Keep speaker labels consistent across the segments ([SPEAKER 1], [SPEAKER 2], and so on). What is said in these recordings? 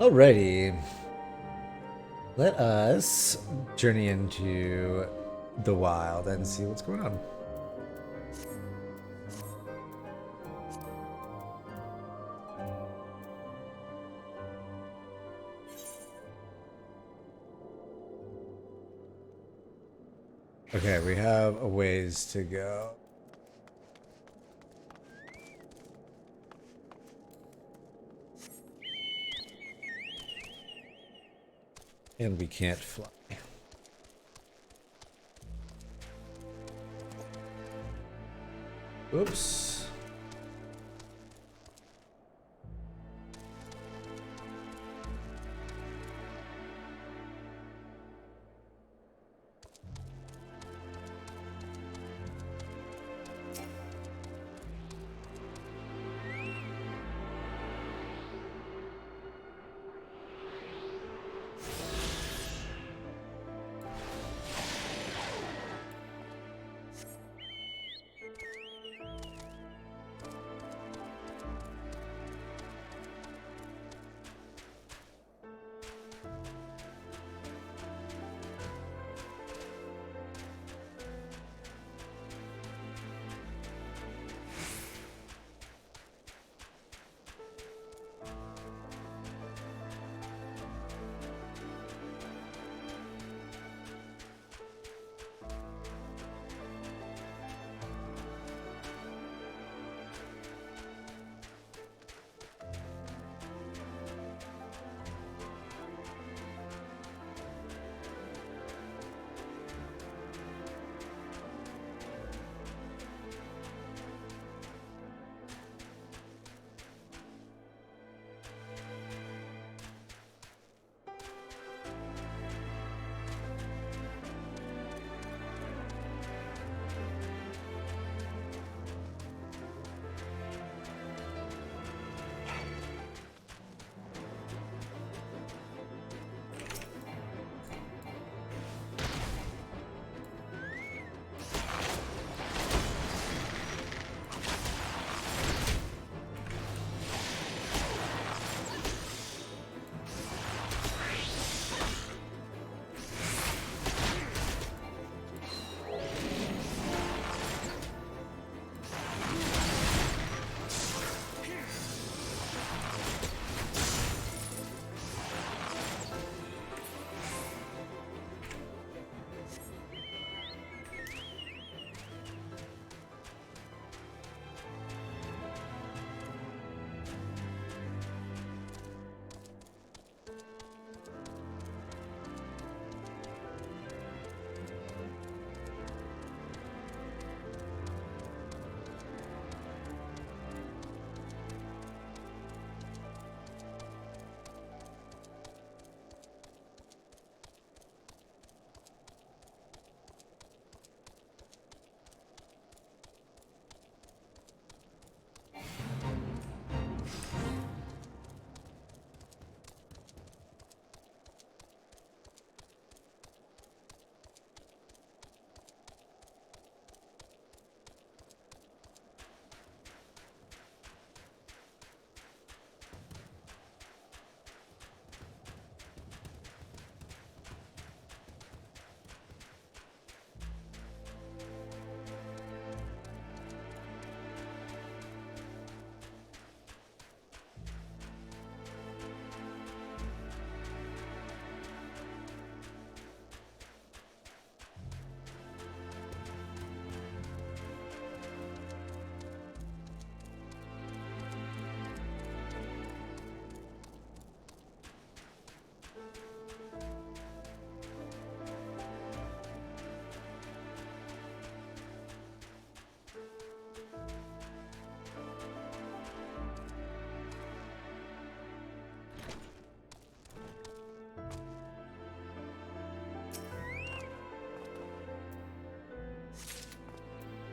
[SPEAKER 1] Alrighty, let us journey into the wild and see what's going on. Okay, we have a ways to go. And we can't fly. Oops.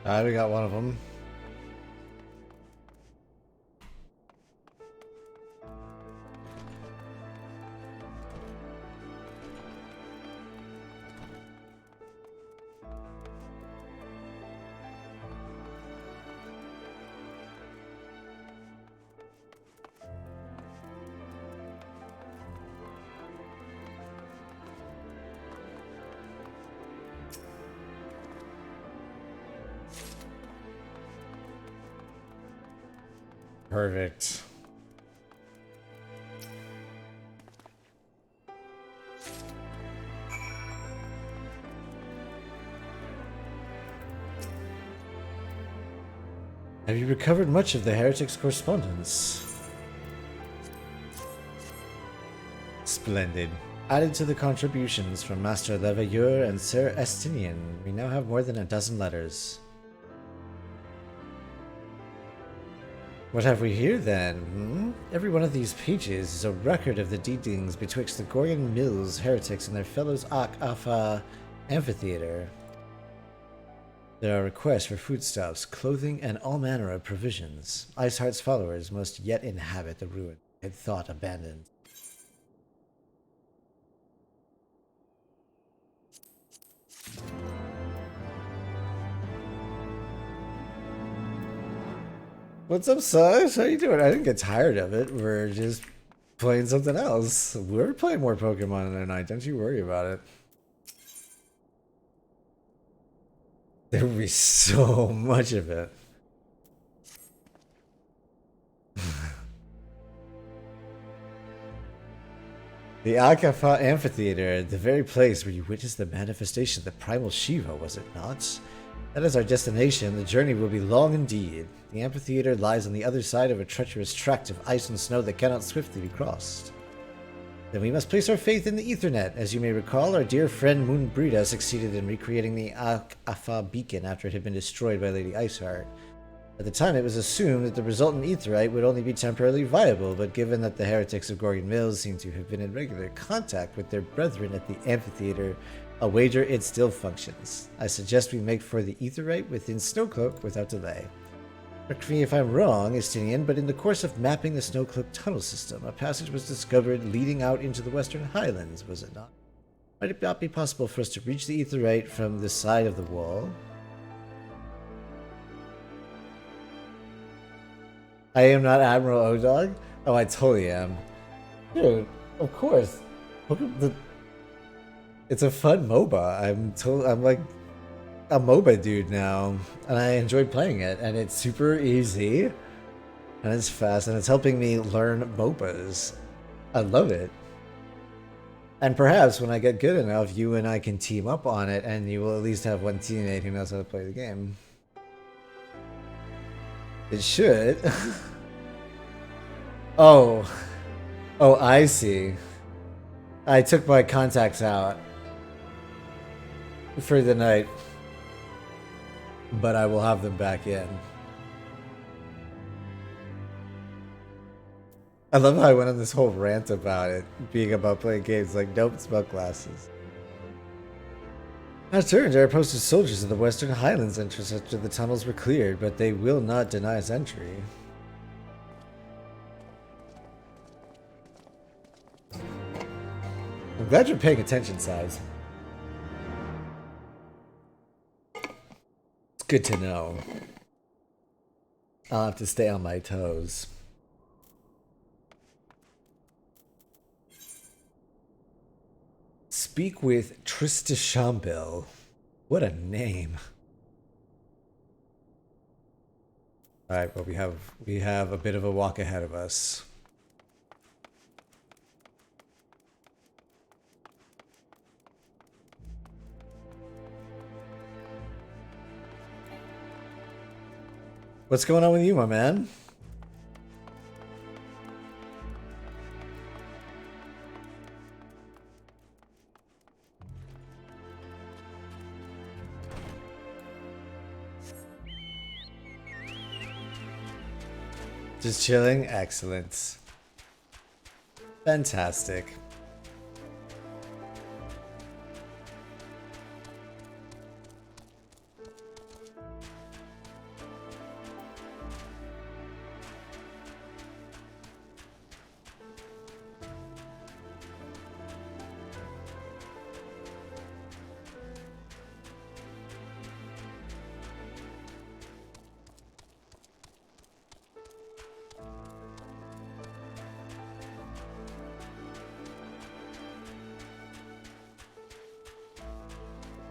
[SPEAKER 1] Alright, we got one of them. Perfect. Have you recovered much of the heretic's correspondence? Splendid. Added to the contributions from Master Levailleur and Sir Estinian, we now have more than a dozen letters. What have we here then? Every one of these pages is a record of the dealings betwixt the Gorgon Mills heretics and their fellows Ak-Afa Amphitheater. There are requests for foodstuffs, clothing, and all manner of provisions. Iceheart's followers must yet inhabit the ruin they had thought abandoned. What's up, Sus? How you doing? I didn't get tired of it. We're just playing something else. We're playing more Pokemon in the night. Don't you worry about it. There will be so much of it. The Ak-Afa Amphitheater, the very place where you witnessed the manifestation of the primal Shiva, was it not? That is our destination. The journey will be long indeed. The amphitheater lies on the other side of a treacherous tract of ice and snow that cannot swiftly be crossed. Then we must place our faith in the Ethernet. As you may recall, our dear friend Moonbrita succeeded in recreating the Ak-Afa beacon after it had been destroyed by Lady Iceheart. At the time, it was assumed that the resultant Aetherite would only be temporarily viable, but given that the heretics of Gorgon Mills seem to have been in regular contact with their brethren at the amphitheater, I'll wager it still functions. I suggest we make for the Aetherite within Snowcloak without delay. Correct me if I'm wrong, Estinian, but in the course of mapping the Snowcloak tunnel system, a passage was discovered leading out into the Western Highlands, was it not? Might it not be possible for us to reach the Aetherite from this side of the wall? I am not Admiral O-Dog? Oh, I totally am. Dude, of course. Look at the... It's a fun MOBA. I'm like a MOBA dude now, and I enjoy playing it, and it's super easy, and it's fast, and it's helping me learn MOBAs. I love it. And perhaps when I get good enough, you and I can team up on it, and you will at least have one teammate who knows how to play the game. It should. Oh, I see. I took my contacts out for the night, but I will have them back in. I love how I went on this whole rant about it being about playing games. Like, nope, it's about glasses. As turned, our posted soldiers in the Western Highlands entrance after the tunnels were cleared, but they will not deny us entry. I'm glad you're paying attention, Size. It's good to know. I'll have to stay on my toes. Speak with Trista Chambil. What a name. Alright, well we have a bit of a walk ahead of us. What's going on with you, my man? Just chilling? Excellent. Fantastic.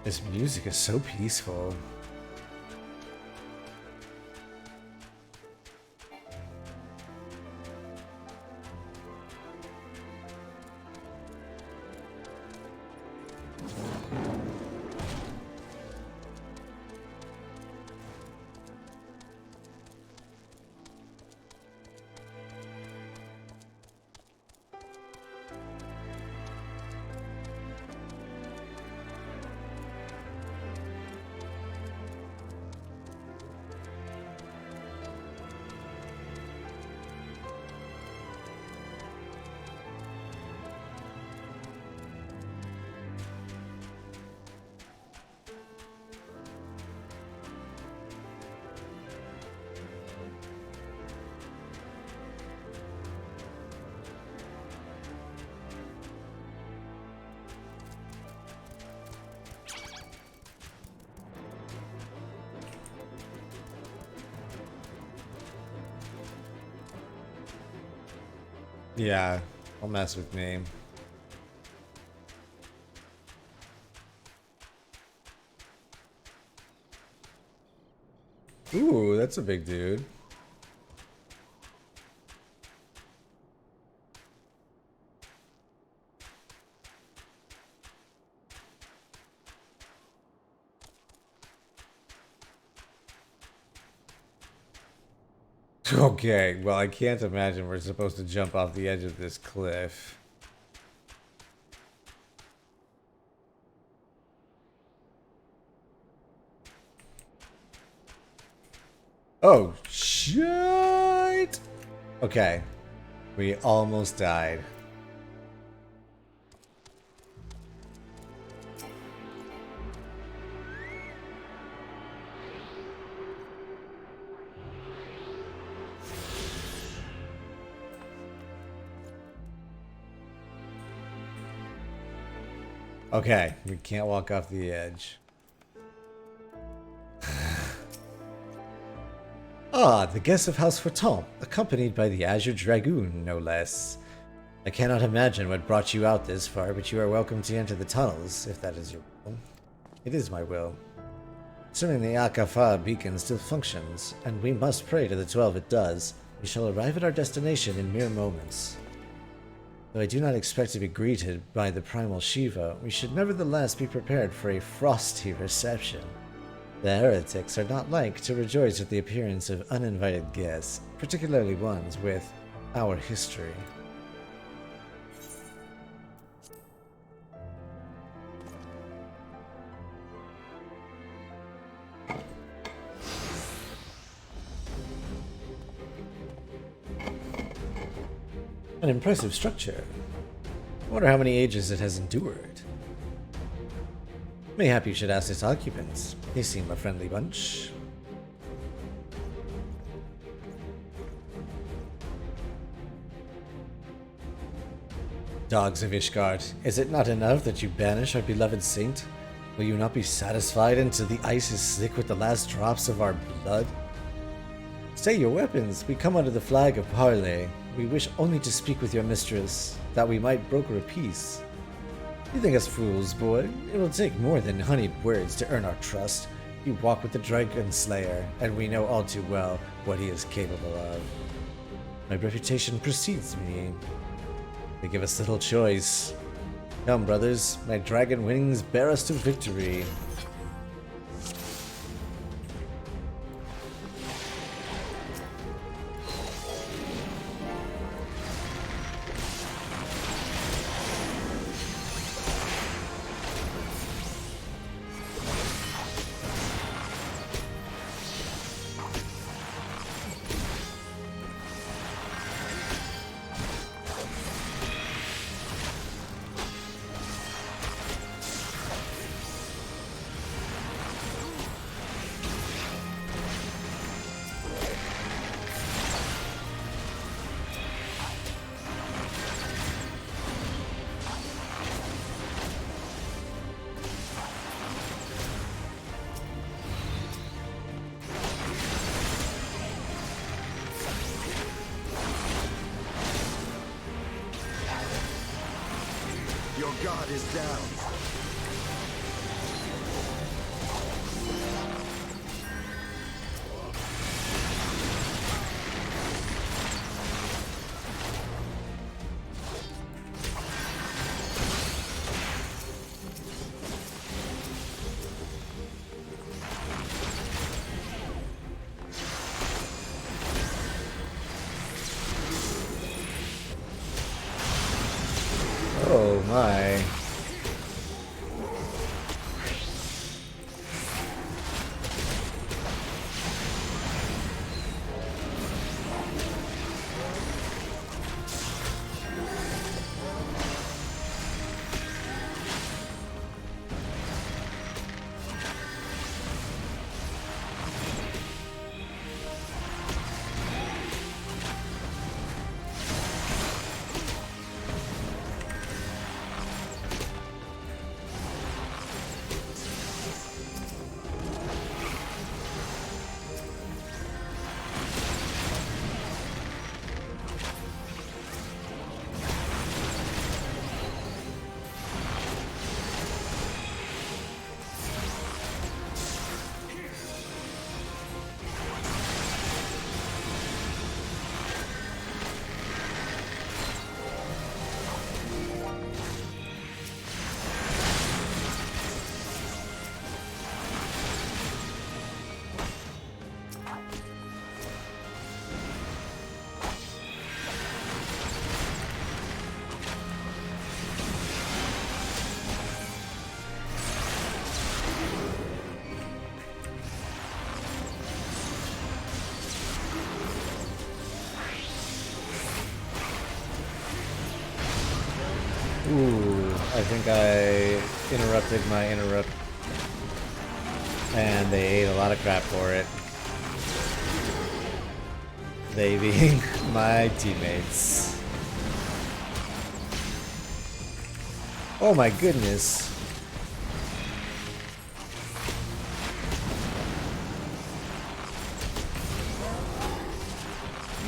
[SPEAKER 1] This music is so peaceful. Yeah, don't mess with me. Ooh, that's a big dude. Okay, well, I can't imagine we're supposed to jump off the edge of this cliff. Oh, shit! Okay, we almost died. Okay, we can't walk off the edge. Ah, the guests of House Forton, accompanied by the Azure Dragoon, no less. I cannot imagine what brought you out this far, but you are welcome to enter the tunnels, if that is your will. It is my will. Assuming the Akafa beacon still functions, and we must pray to the 12 it does, we shall arrive at our destination in mere moments. Though I do not expect to be greeted by the primal Shiva, we should nevertheless be prepared for a frosty reception. The heretics are not like to rejoice at the appearance of uninvited guests, particularly ones with our history. An impressive structure. I wonder how many ages it has endured. Mayhap you should ask its occupants. They seem a friendly bunch. Dogs of Ishgard, is it not enough that you banish our beloved saint? Will you not be satisfied until the ice is slick with the last drops of our blood? Stay your weapons. We come under the flag of parley. We wish only to speak with your mistress, that we might broker a peace. You think us fools, boy? It will take more than honeyed words to earn our trust. You walk with the Dragon Slayer, and we know all too well what he is capable of. My reputation precedes me. They give us little choice. Come, brothers, my dragon wings bear us to victory.
[SPEAKER 2] Your god is down.
[SPEAKER 1] Oh my. I think I interrupted my interrupt, and they ate a lot of crap for it. They being my teammates. Oh my goodness.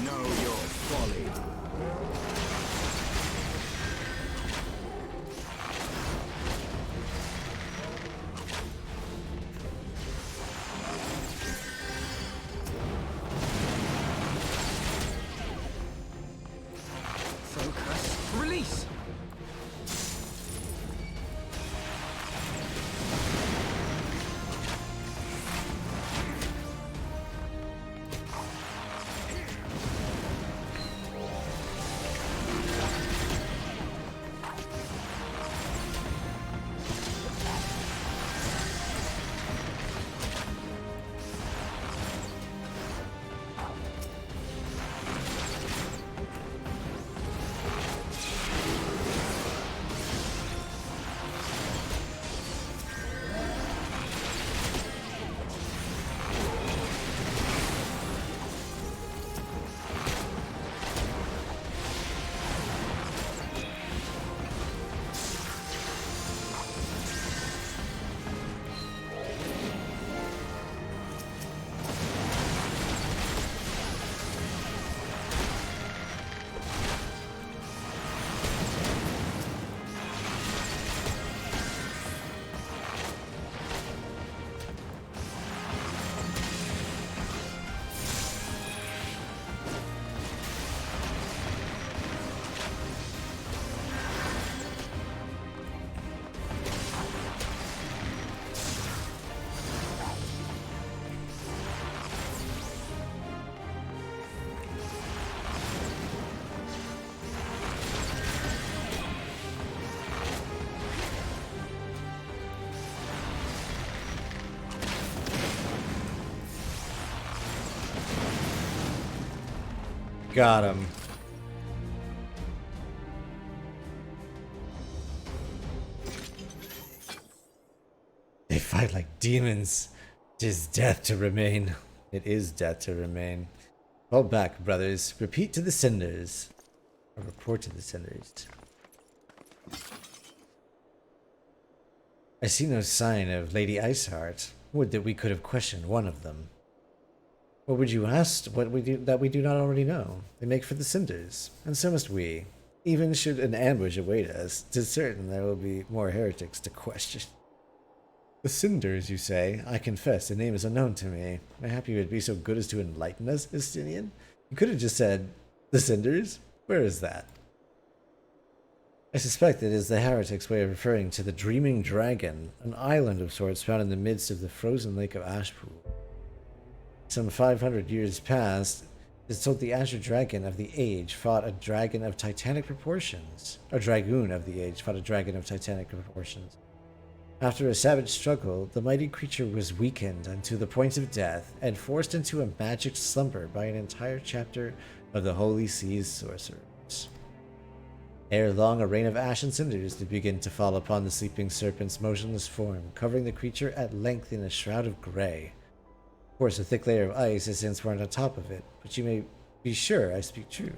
[SPEAKER 2] Know your folly.
[SPEAKER 3] Focus. Release.
[SPEAKER 1] Got him. They fight like demons. 'Tis death to remain. It is death to remain. Fall back, brothers. Repeat to the cinders. Or report to the cinders. I see no sign of Lady Iceheart. Would that we could have questioned one of them. What would you ask that we do not already know? They make for the cinders, and so must we. Even should an ambush await us, 'tis certain there will be more heretics to question. The cinders, you say? I confess the name is unknown to me. Mayhap you would be so good as to enlighten us, Istinian? You could have just said, the cinders? Where is that? I suspect it is the heretics' way of referring to the Dreaming Dragon, an island of sorts found in the midst of the frozen lake of Ashpool. Some 500 years past, it is told the Azure Dragon of the Age fought a dragon of titanic proportions. Or Dragoon of the Age fought a dragon of titanic proportions. After a savage struggle, the mighty creature was weakened unto the point of death and forced into a magic slumber by an entire chapter of the Holy Sea's sorcerers. Ere long, a rain of ash and cinders did begin to fall upon the sleeping serpent's motionless form, covering the creature at length in a shroud of grey. Of course, a thick layer of ice has since formed on top of it, but you may be sure I speak true.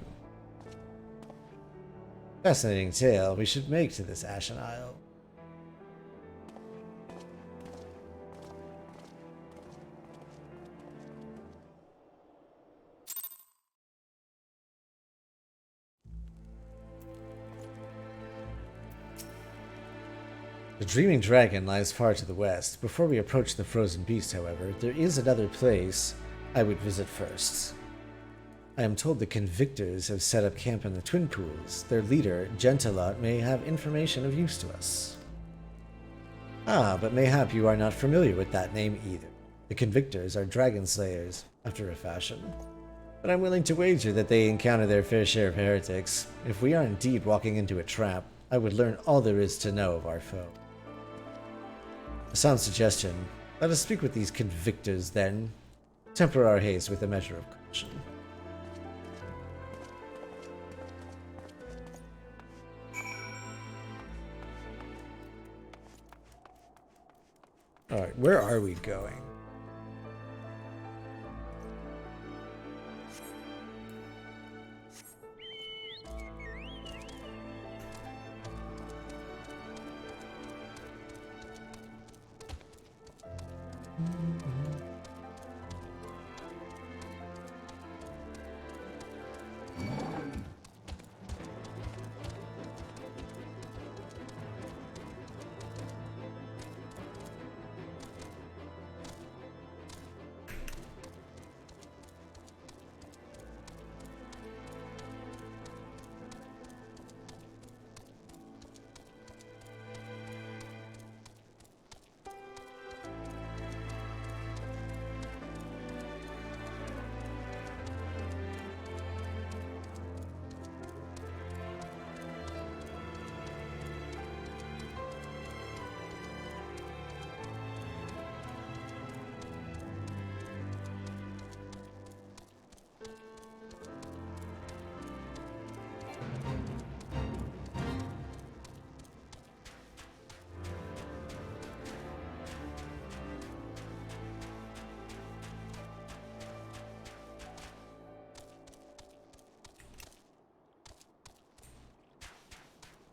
[SPEAKER 1] Fascinating tale we should make to this Ashen Isle. The Dreaming Dragon lies far to the west. Before we approach the frozen beast, however, there is another place I would visit first. I am told the Convictors have set up camp in the Twin Pools. Their leader, Gentilot, may have information of use to us. Ah, but mayhap you are not familiar with that name either. The Convictors are dragon slayers, after a fashion. But I'm willing to wager that they encounter their fair share of heretics. If we are indeed walking into a trap, I would learn all there is to know of our foe. A sound suggestion. Let us speak with these Convictors, then. Temper our haste with a measure of caution. Alright, where are we going?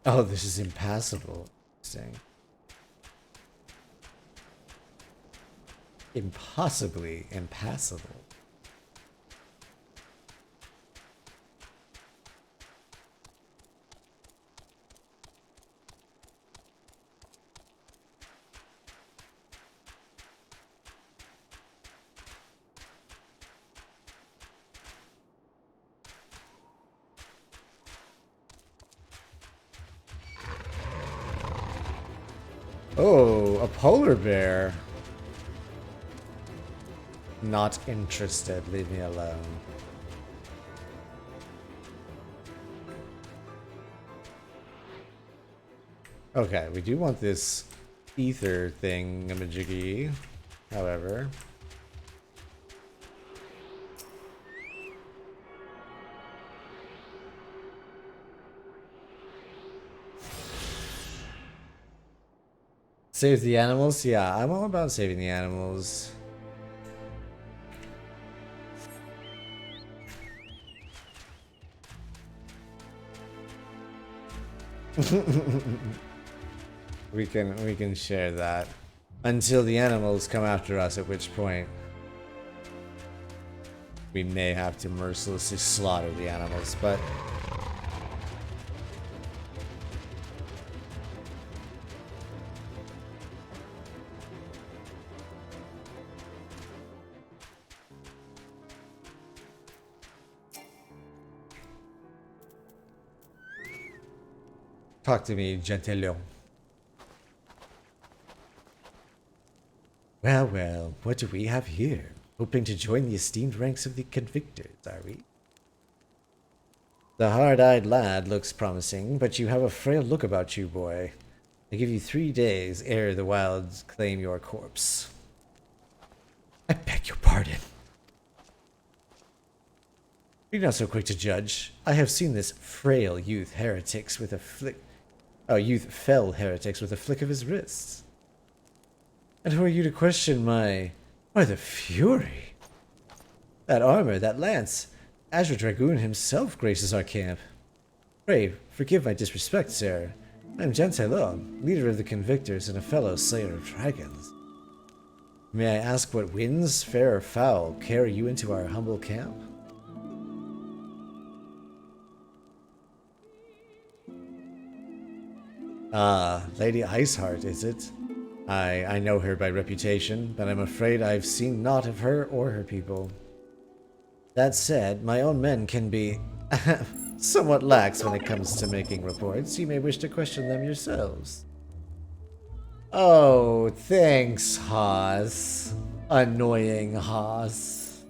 [SPEAKER 1] Oh, this is impassable. Interesting. Impossibly impassable. Oh, a polar bear. Not interested. Leave me alone. Okay, we do want this ether thing-a-majiggy, however. Save the animals? Yeah, I'm all about saving the animals. we can share that until the animals come after us, at which point we may have to mercilessly slaughter the animals, but talk to me, Gentilio. Well, well, what do we have here? Hoping to join the esteemed ranks of the convictors, are we? The hard-eyed lad looks promising, but you have a frail look about you, boy. I give you 3 days ere the wilds claim your corpse. I beg your pardon. Be not so quick to judge. I have seen this frail youth heretics with a flick. Oh, youth fell heretics with a flick of his wrists. And who are you to question my... Why, the fury! That armor, that lance, Azure Dragoon himself graces our camp. Pray, forgive my disrespect, sir. I am Gentilon, leader of the convictors and a fellow slayer of dragons. May I ask what winds, fair or foul, carry you into our humble camp? Ah, Lady Iceheart, is it? I know her by reputation, but I'm afraid I've seen naught of her or her people. That said, my own men can be somewhat lax when it comes to making reports. You may wish to question them yourselves. Oh, thanks, Haas. Annoying Haas.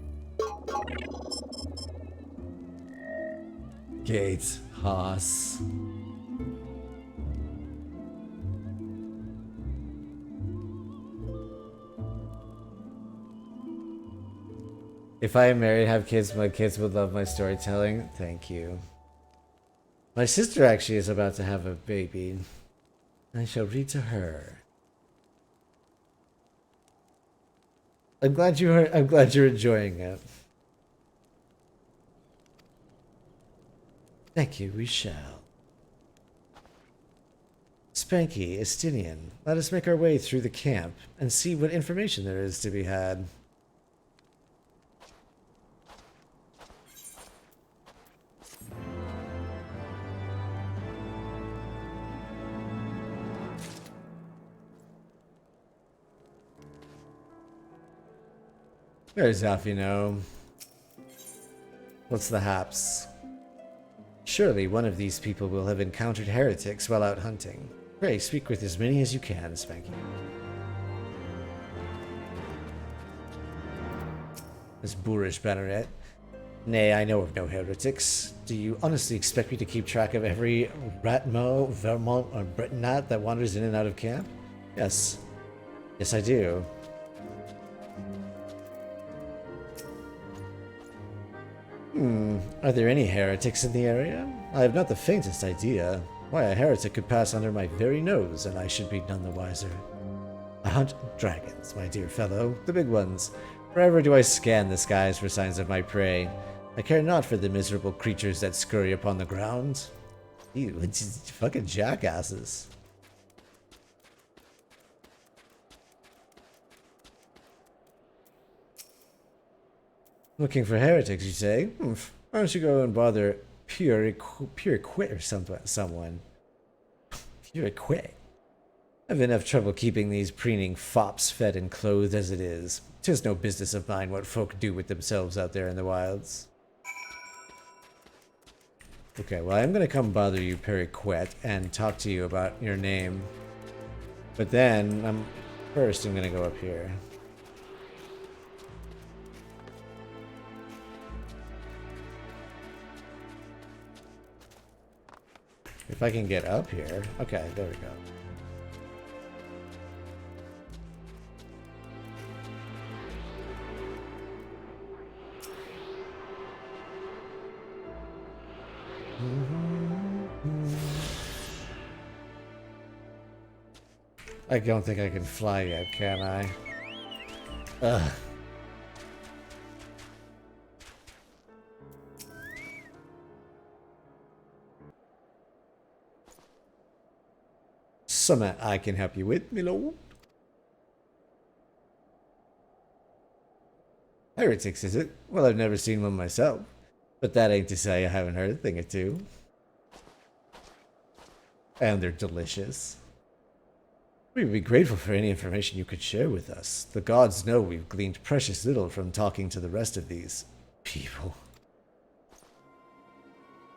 [SPEAKER 1] Gate Haas. If I am married, have kids, my kids would love my storytelling. Thank you. My sister actually is about to have a baby. I shall read to her. I'm glad you're enjoying it. Thank you, we shall. Spanky, Estinian, let us make our way through the camp and see what information there is to be had. There's Alfino. What's the haps? Surely one of these people will have encountered heretics while out hunting. Pray speak with as many as you can, Spanky. This boorish banneret. Nay, I know of no heretics. Do you honestly expect me to keep track of every Ratmo, Vermont, or Bretonat that wanders in and out of camp? Yes. Yes, I do. Are there any heretics in the area? I have not the faintest idea. Why a heretic could pass under my very nose, and I should be none the wiser. I hunt dragons, my dear fellow, the big ones. Forever do I scan the skies for signs of my prey. I care not for the miserable creatures that scurry upon the ground. Ew, it's fucking jackasses. Looking for heretics, you say? Why don't you go and bother Pure Quit or someone? Pure Quit? I've enough trouble keeping these preening fops fed and clothed as it is. 'Tis no business of mine what folk do with themselves out there in the wilds. Okay, well, I'm gonna come bother you, Periquet, and talk to you about your name. But then, first I'm gonna go up here. If I can get up here. Okay, there we go. I don't think I can fly yet, can I? Ugh. Something I can help you with, my lord. Heretics, is it? Well, I've never seen one myself. But that ain't to say I haven't heard a thing or two. And they're delicious. We would be grateful for any information you could share with us. The gods know we've gleaned precious little from talking to the rest of these people.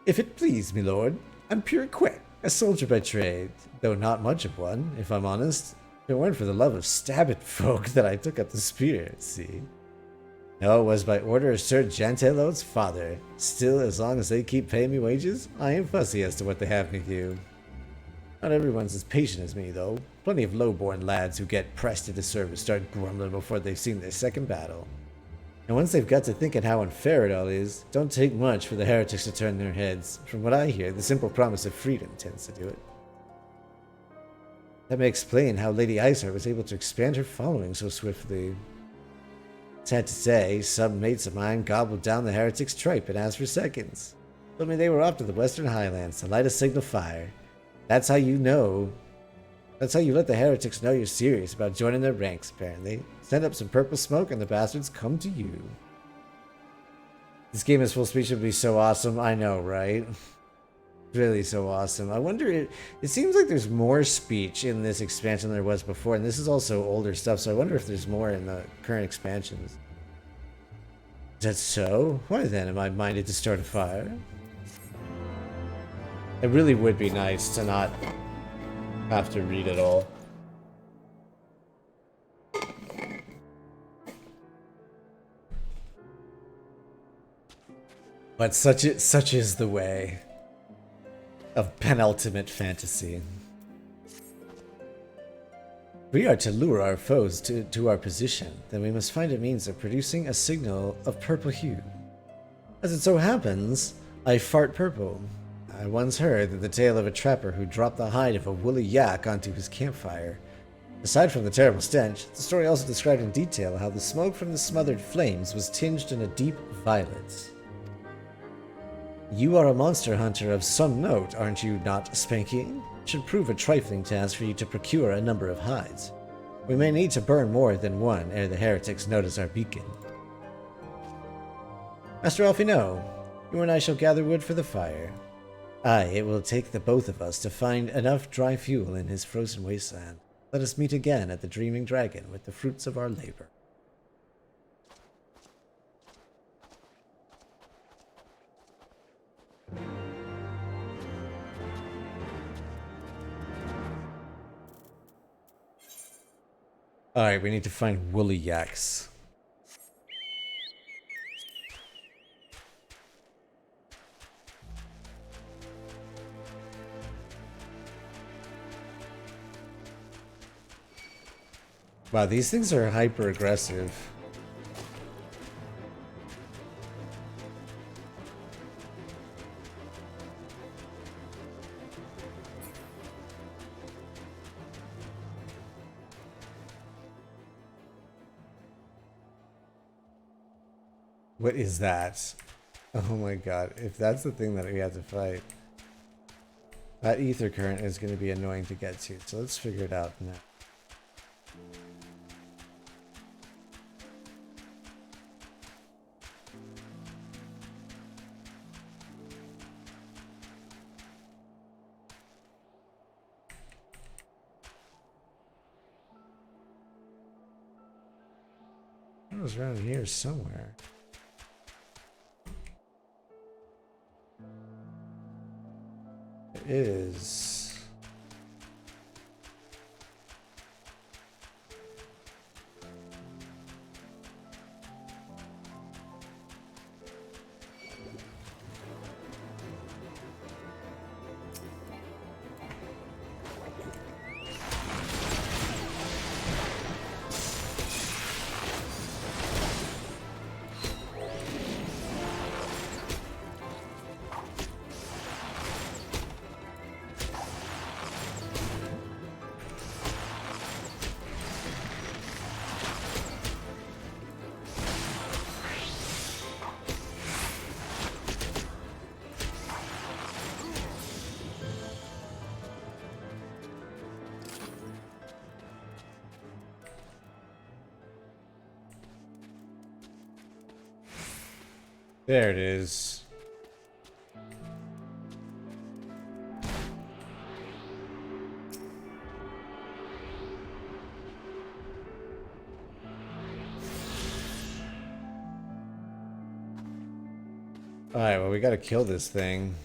[SPEAKER 1] If it please, me lord, I'm Pure Quet, a soldier by trade, though not much of one, if I'm honest. If it weren't for the love of stabbing folk that I took up the spear, see. No, it was by order of Sir Jantelo's father. Still, as long as they keep paying me wages, I ain't fussy as to what they have me do. Not everyone's as patient as me, though. Plenty of low-born lads who get pressed into service start grumbling before they've seen their second battle. And once they've got to thinking how unfair it all is, don't take much for the heretics to turn their heads. From what I hear, the simple promise of freedom tends to do it. That may explain how Lady Iceheart was able to expand her following so swiftly. Sad to say, some mates of mine gobbled down the heretics' tripe in as for seconds. Told me they were off to the Western Highlands to light a signal fire. That's how you know. That's how you let the heretics know you're serious about joining their ranks, apparently. Send up some purple smoke and the bastards come to you. This game is full speech would be so awesome. I know, right? Really so awesome. I wonder, it seems like there's more speech in this expansion than there was before, and this is also older stuff, so I wonder if there's more in the current expansions. Is that so? Why then am I minded to start a fire? It really would be nice to not have to read it all. But such is the way of penultimate fantasy. If we are to lure our foes to our position, then we must find a means of producing a signal of purple hue. As it so happens, I fart purple. I once heard that the tale of a trapper who dropped the hide of a woolly yak onto his campfire. Aside from the terrible stench, the story also described in detail how the smoke from the smothered flames was tinged in a deep violet. You are a monster hunter of some note, aren't you not, Spanky? It should prove a trifling task for you to procure a number of hides. We may need to burn more than one ere the heretics notice our beacon. Master Alfino, you and I shall gather wood for the fire. Aye, it will take the both of us to find enough dry fuel in his frozen wasteland. Let us meet again at the Dreaming Dragon with the fruits of our labor. Alright, we need to find woolly yaks. Wow, these things are hyper aggressive. What is that? Oh my god, if that's the thing that we have to fight, that ether current is going to be annoying to get to, so let's figure it out now. It was around here somewhere. It is. There it is. Alright, well, we gotta kill this thing.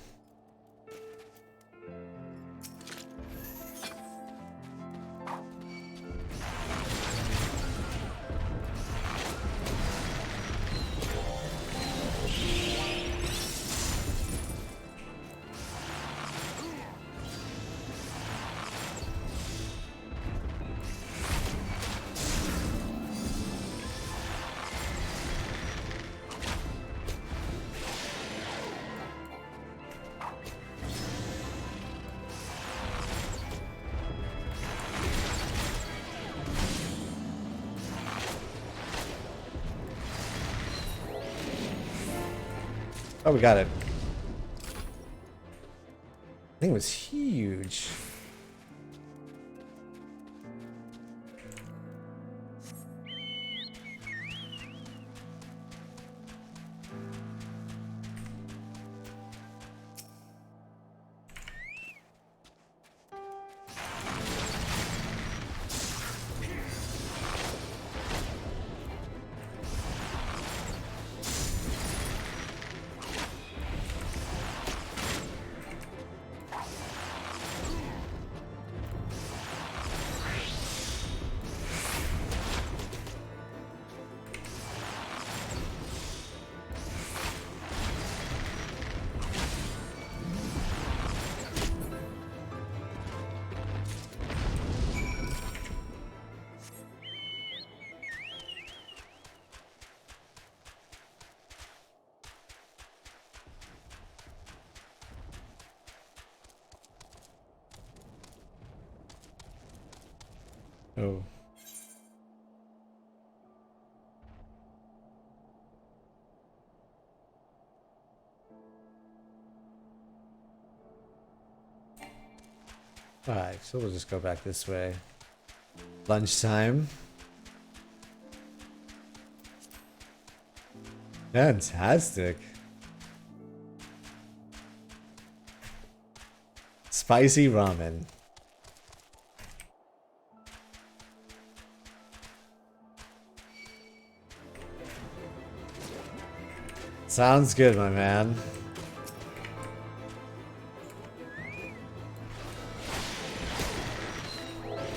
[SPEAKER 1] Oh, we got it. I think it was huge. Oh. Alright, so we'll just go back this way. Lunchtime. Fantastic. Spicy ramen. Sounds good, my man.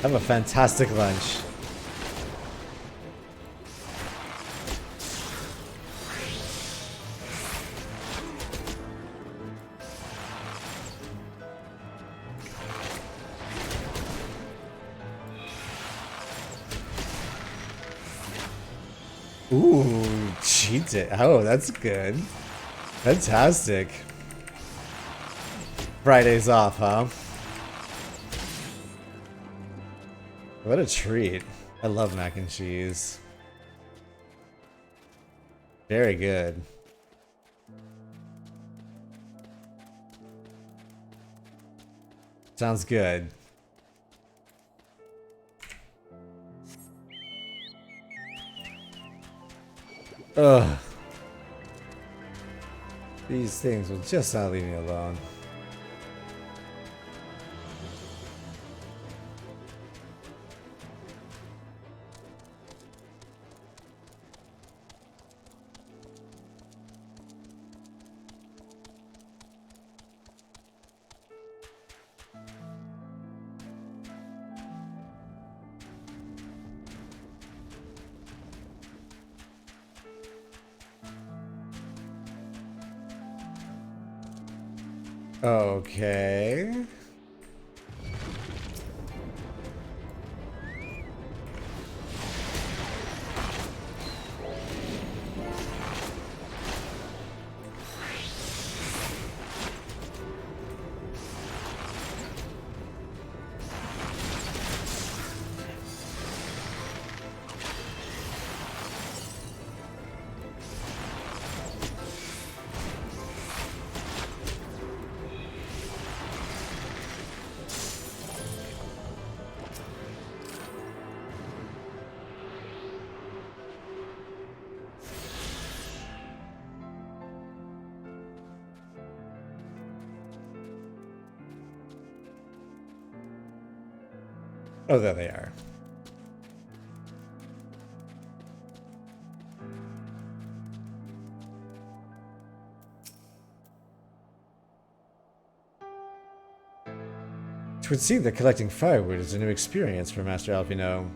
[SPEAKER 1] Have a fantastic lunch. Ooh, cheated. Oh, that's good. Fantastic. Friday's off, huh? What a treat. I love mac and cheese. Very good. Sounds good. Ugh. These things will just not leave me alone. Okay. Oh, there they are. It would seem that collecting firewood is a new experience for Master Alpino.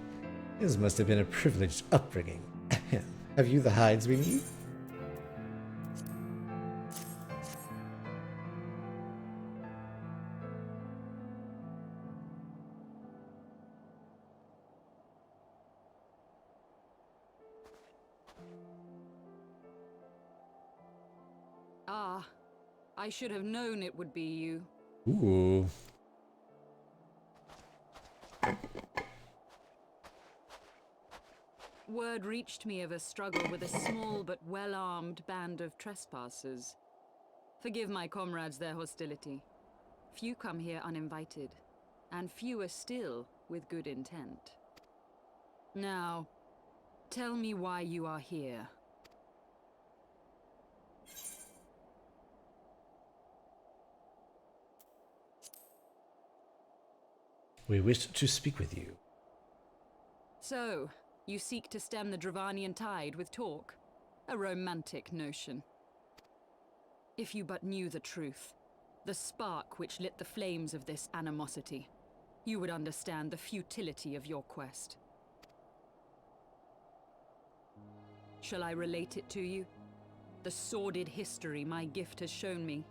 [SPEAKER 1] His must have been a privileged upbringing. Have you the hides we need?
[SPEAKER 4] Ah, I should have known it would be you.
[SPEAKER 1] Ooh.
[SPEAKER 4] Word reached me of a struggle with a small but well-armed band of trespassers. Forgive my comrades their hostility. Few come here uninvited, and fewer still with good intent. Now, tell me why you are here.
[SPEAKER 1] We wish to speak with you.
[SPEAKER 4] So, you seek to stem the Dravanian tide with talk? A romantic notion. If you but knew the truth, the spark which lit the flames of this animosity, you would understand the futility of your quest. Shall I relate it to you? The sordid history my gift has shown me.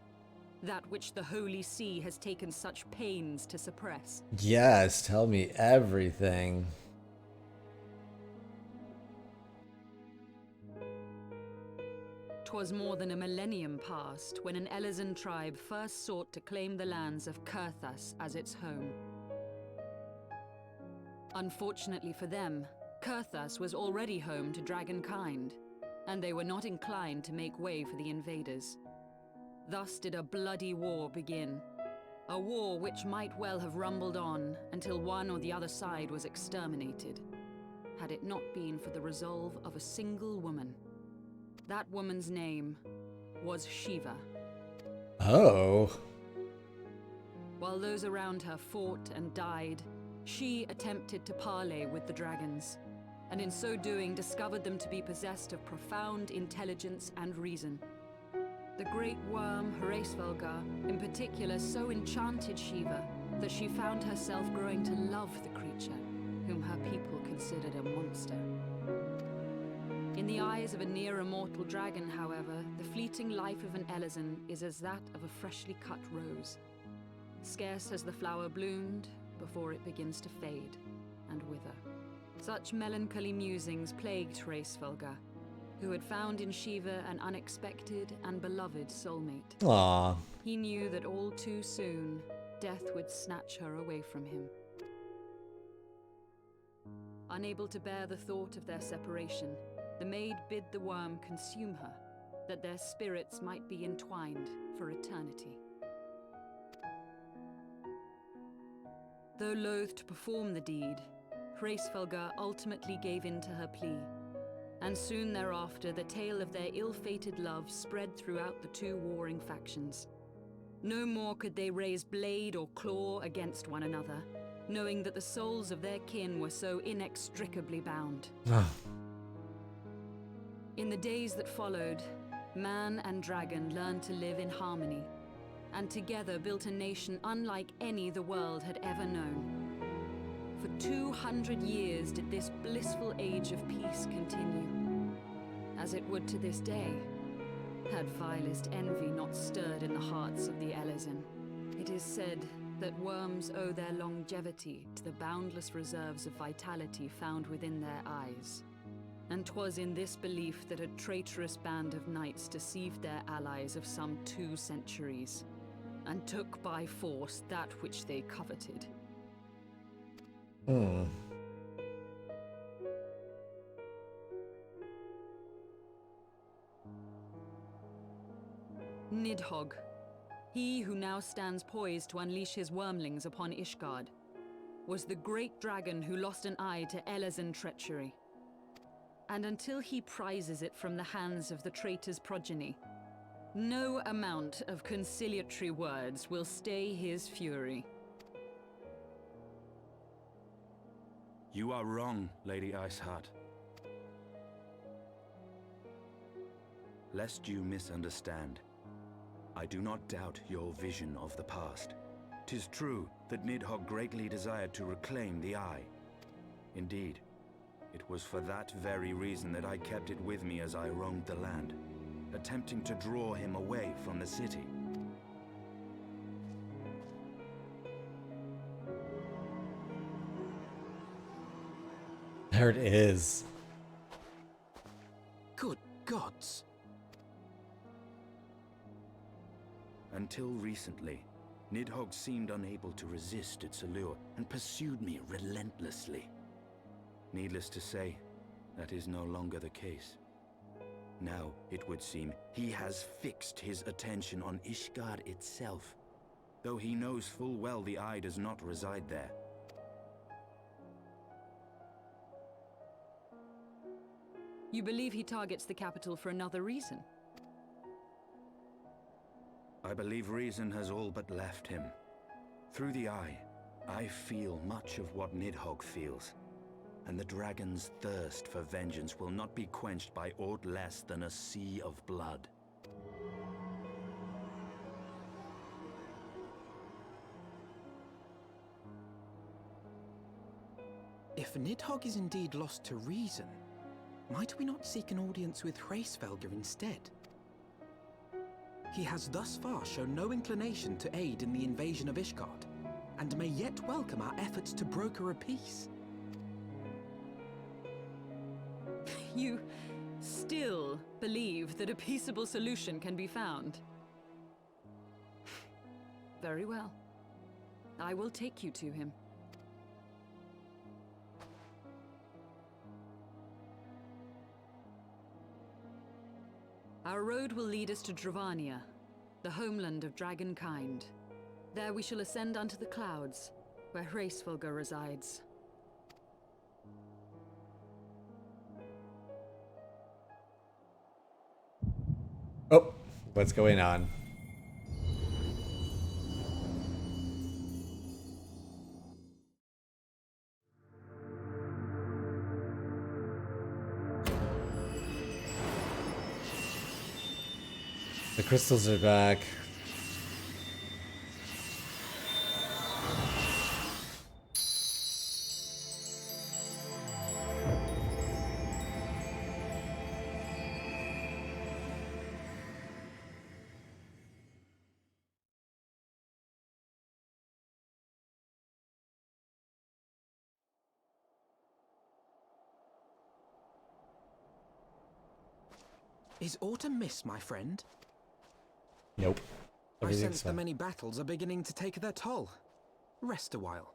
[SPEAKER 4] That which the Holy See has taken such pains to suppress.
[SPEAKER 1] Yes, tell me everything.
[SPEAKER 4] 'Twas more than a millennium past when an Elizan tribe first sought to claim the lands of Kurthas as its home. Unfortunately for them, Kurthas was already home to dragonkind, and they were not inclined to make way for the invaders. Thus did a bloody war begin. A war which might well have rumbled on until one or the other side was exterminated, had it not been for the resolve of a single woman. That woman's name was Shiva.
[SPEAKER 1] Oh.
[SPEAKER 4] While those around her fought and died, she attempted to parley with the dragons, and in so doing discovered them to be possessed of profound intelligence and reason. The great worm, Hraesvelgar, in particular so enchanted Shiva that she found herself growing to love the creature, whom her people considered a monster. In the eyes of a near-immortal dragon, however, the fleeting life of an Elezen is as that of a freshly cut rose. Scarce has the flower bloomed before it begins to fade and wither. Such melancholy musings plagued Hraesvelgar, who had found in Shiva an unexpected and beloved soulmate.
[SPEAKER 1] Aww.
[SPEAKER 4] He knew that all too soon, death would snatch her away from him. Unable to bear the thought of their separation, the maid bid the worm consume her, that their spirits might be entwined for eternity. Though loath to perform the deed, Hraesvelgar ultimately gave in to her plea, and soon thereafter the tale of their ill-fated love spread throughout the two warring factions. No more could they raise blade or claw against one another, knowing that the souls of their kin were so inextricably bound. In the days that followed, man and dragon learned to live in harmony, and together built a nation unlike any the world had ever known. For 200 years did this blissful age of peace continue, as it would to this day, had vilest envy not stirred in the hearts of the Elezen. It is said that worms owe their longevity to the boundless reserves of vitality found within their eyes. And 'twas in this belief that a traitorous band of knights deceived their allies of some 2 centuries, and took by force that which they coveted. Nidhogg, he who now stands poised to unleash his wormlings upon Ishgard, was the great dragon who lost an eye to Elezen treachery. And until he prizes it from the hands of the traitor's progeny, no amount of conciliatory words will stay his fury.
[SPEAKER 2] You are wrong, Lady Iceheart. Lest you misunderstand, I do not doubt your vision of the past. 'Tis true that Nidhogg greatly desired to reclaim the Eye. Indeed, it was for that very reason that I kept it with me as I roamed the land, attempting to draw him away from the city.
[SPEAKER 1] There it is.
[SPEAKER 3] Good gods.
[SPEAKER 2] Until recently, Nidhogg seemed unable to resist its allure and pursued me relentlessly. Needless to say, that is no longer the case. Now, it would seem, he has fixed his attention on Ishgard itself, though he knows full well the Eye does not reside there.
[SPEAKER 4] You believe he targets the capital for another reason?
[SPEAKER 2] I believe reason has all but left him. Through the Eye, I feel much of what Nidhogg feels, and the dragon's thirst for vengeance will not be quenched by aught less than a sea of blood.
[SPEAKER 3] If Nidhogg is indeed lost to reason, might we not seek an audience with Hraesvelgar instead? He has thus far shown no inclination to aid in the invasion of Ishgard, and may yet welcome our efforts to broker a peace.
[SPEAKER 4] You still believe that a peaceable solution can be found? Very well. I will take you to him. Our road will lead us to Dravania, the homeland of dragonkind. There we shall ascend unto the clouds, where Hraesvelgr resides.
[SPEAKER 1] Oh, what's going on? The crystals are back.
[SPEAKER 3] Is autumn mist, my friend?
[SPEAKER 1] Nope.
[SPEAKER 3] I
[SPEAKER 1] Everything's
[SPEAKER 3] sense the
[SPEAKER 1] fine.
[SPEAKER 3] many battles are beginning to take their toll. Rest a while.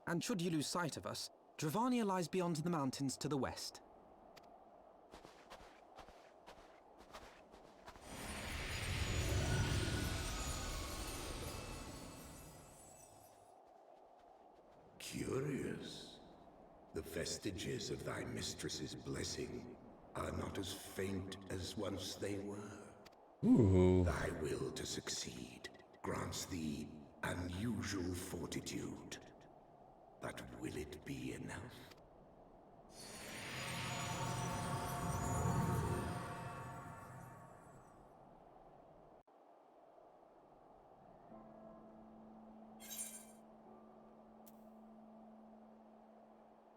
[SPEAKER 3] And should you lose sight of us, Dravania lies beyond the mountains to the west.
[SPEAKER 5] Curious. The vestiges of thy mistress's blessing are not as faint as once they were.
[SPEAKER 1] Ooh.
[SPEAKER 5] Thy will to succeed grants thee unusual fortitude. But will it be enough?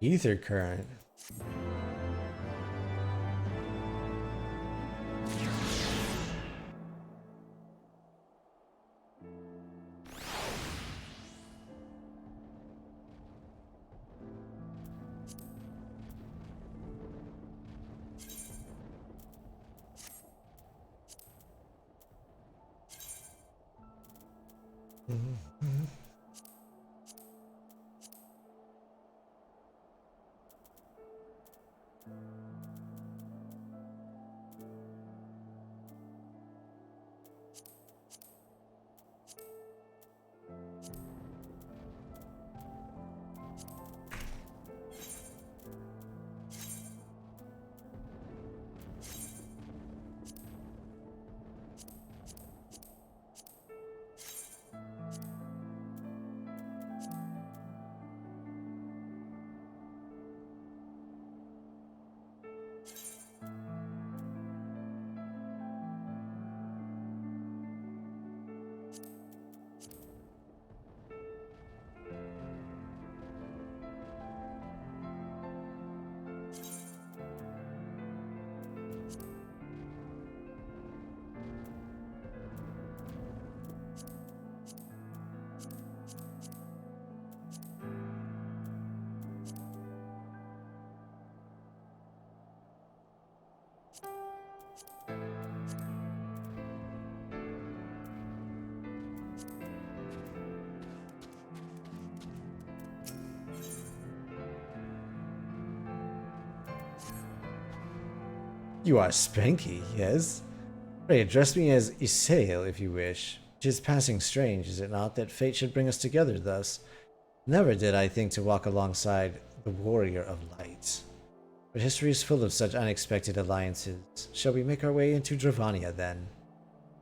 [SPEAKER 1] Ether current. You are Spanky, yes? Pray address me as Isail if you wish. 'Tis passing strange, is it not, that fate should bring us together thus? Never did I think to walk alongside the warrior of light. But history is full of such unexpected alliances. Shall we make our way into Dravania then?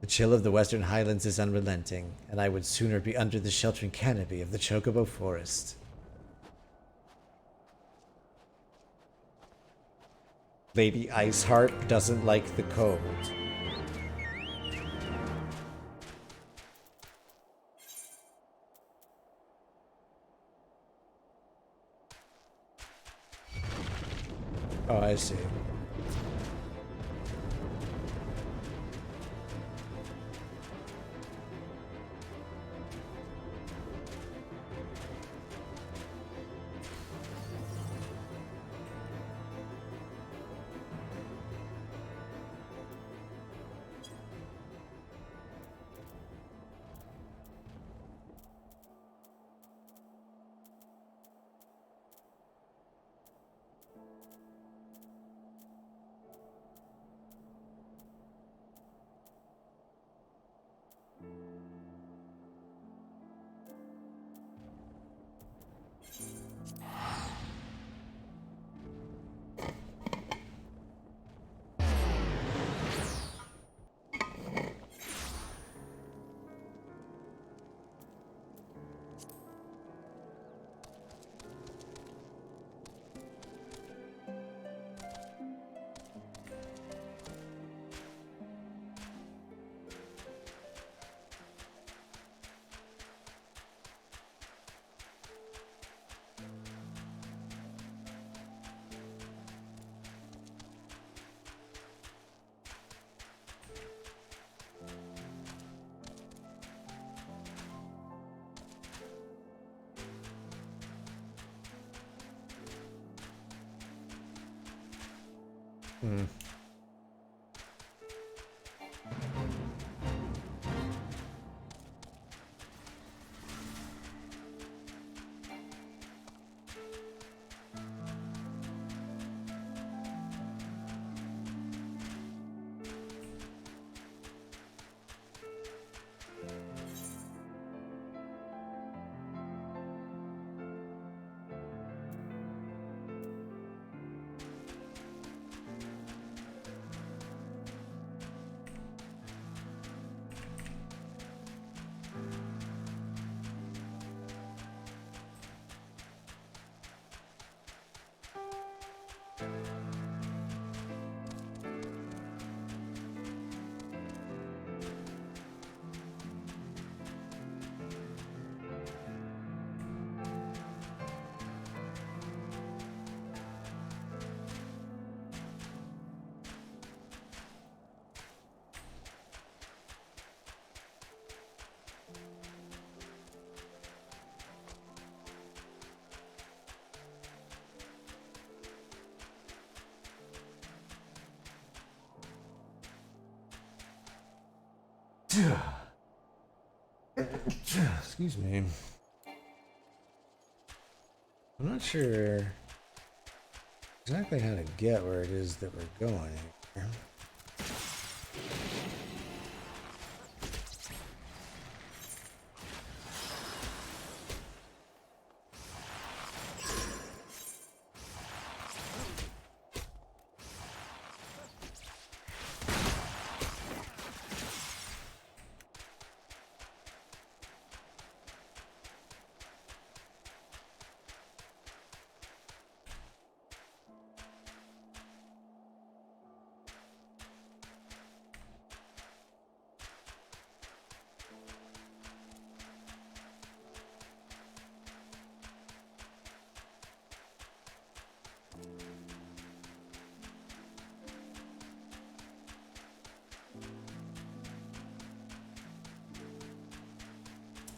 [SPEAKER 1] The chill of the western highlands is unrelenting, and I would sooner be under the sheltering canopy of the Chocobo Forest. Lady Iceheart doesn't like the cold. Oh, I see. Hmm. Excuse me. I'm not sure exactly how to get where it is that we're going here.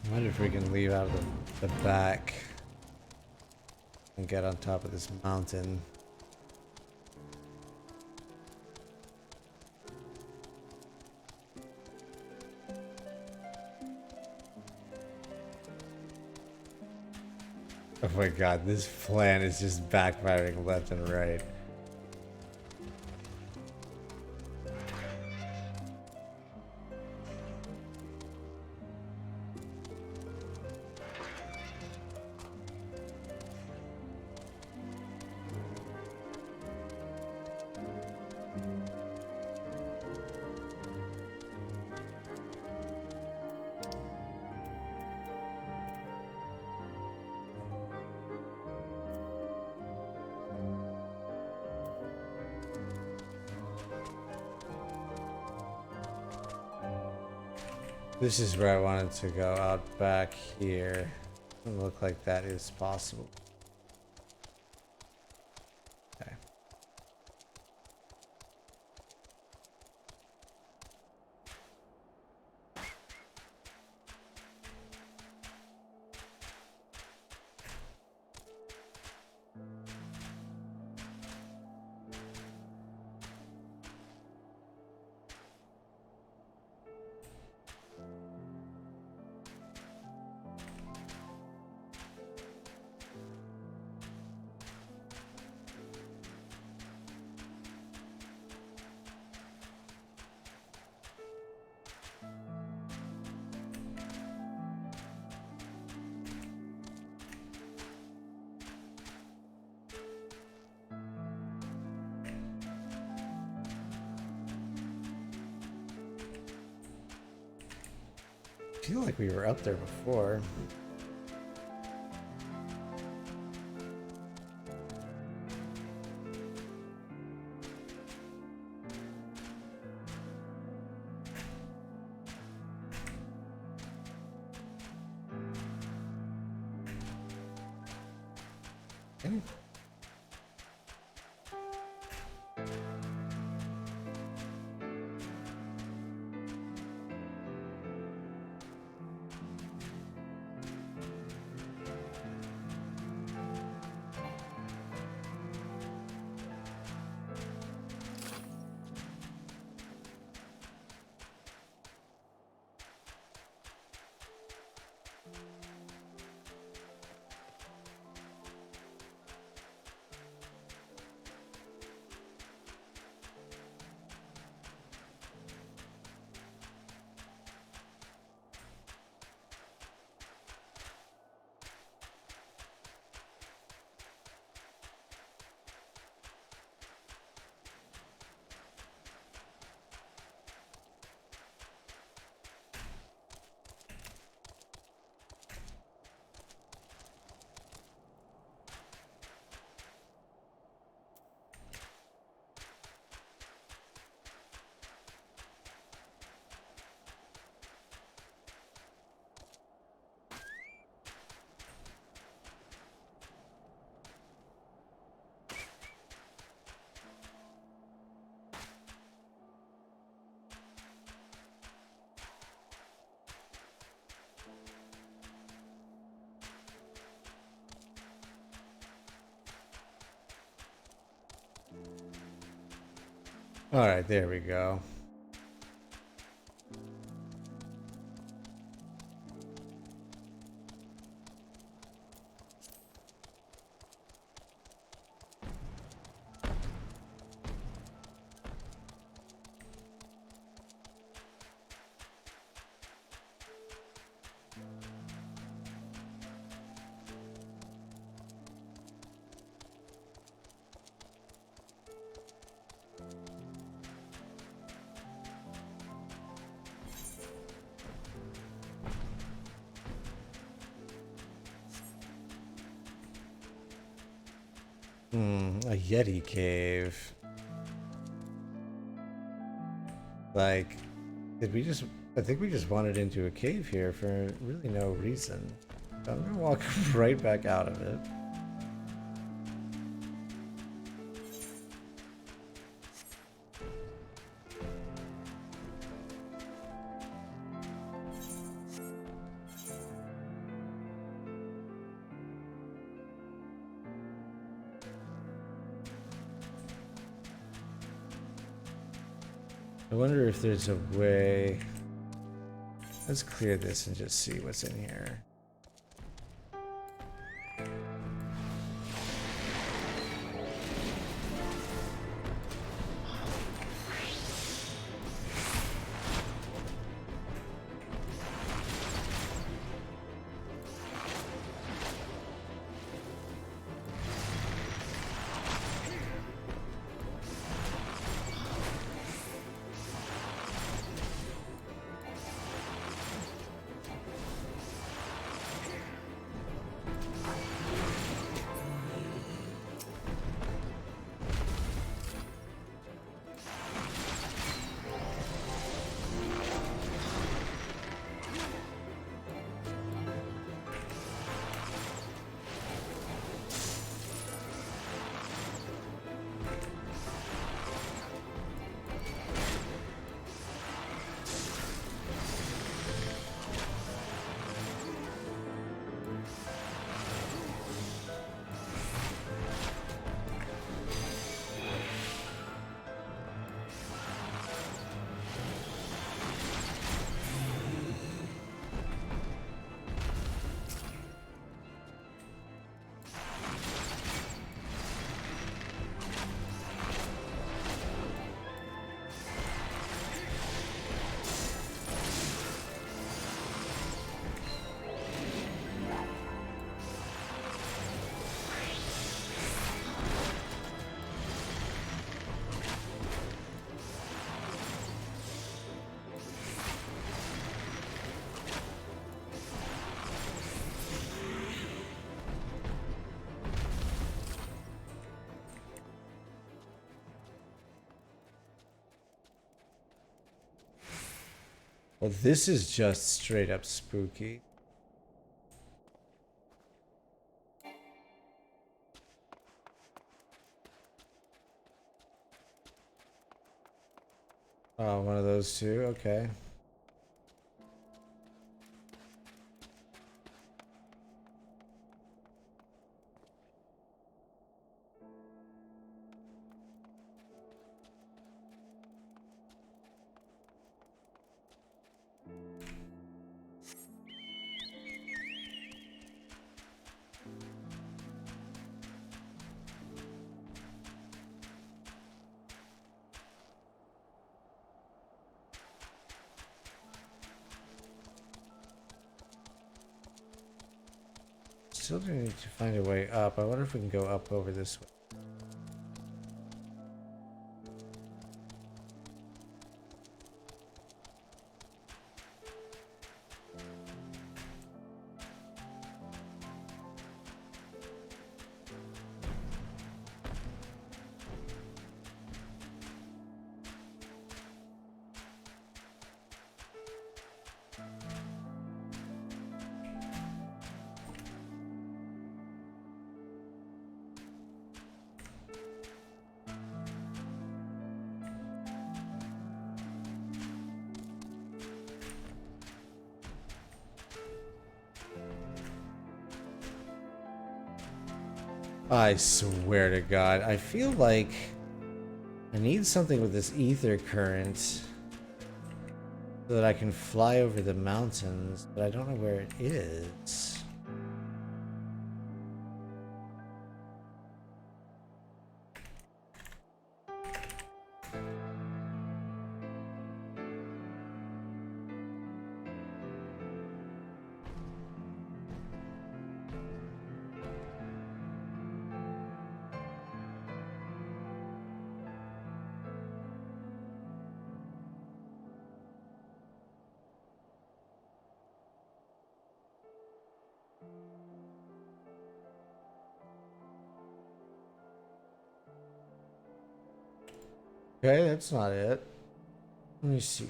[SPEAKER 1] I wonder if we can leave out of the back and get on top of this mountain. Oh my god, this plan is just backfiring left and right. This is where I wanted to go, out back here. Doesn't look like that is possible. Okay. I feel like we were up there before. Okay. Alright, there we go. A Yeti cave. Like, did we just... I think we just wandered into a cave here for really no reason. So I'm gonna walk right back out of it. I wonder if there's a way... Let's clear this and just see what's in here. Well, this is just straight up spooky. Oh, one of those two? Okay. Still need to find a way up. I wonder if we can go up over this way. I swear to God, I feel like I need something with this ether current so that I can fly over the mountains, but I don't know where it is. Okay, that's not it. Let me see.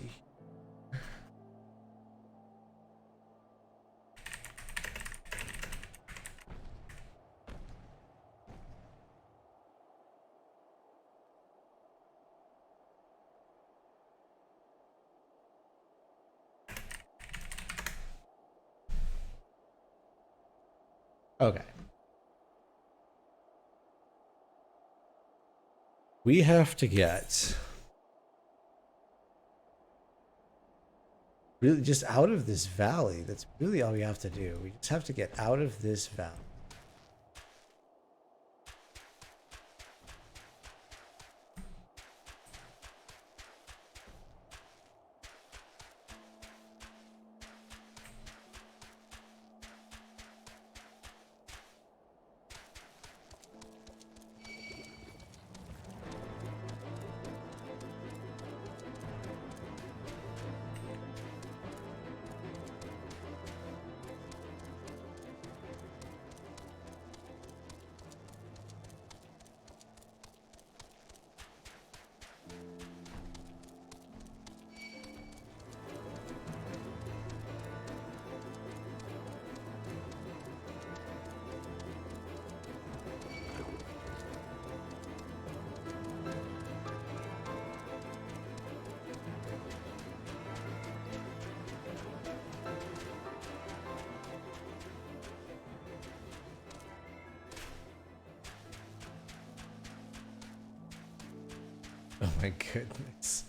[SPEAKER 1] Okay. We have to get really just out of this valley. That's really all we have to do. We just have to get out of this valley. Oh my goodness.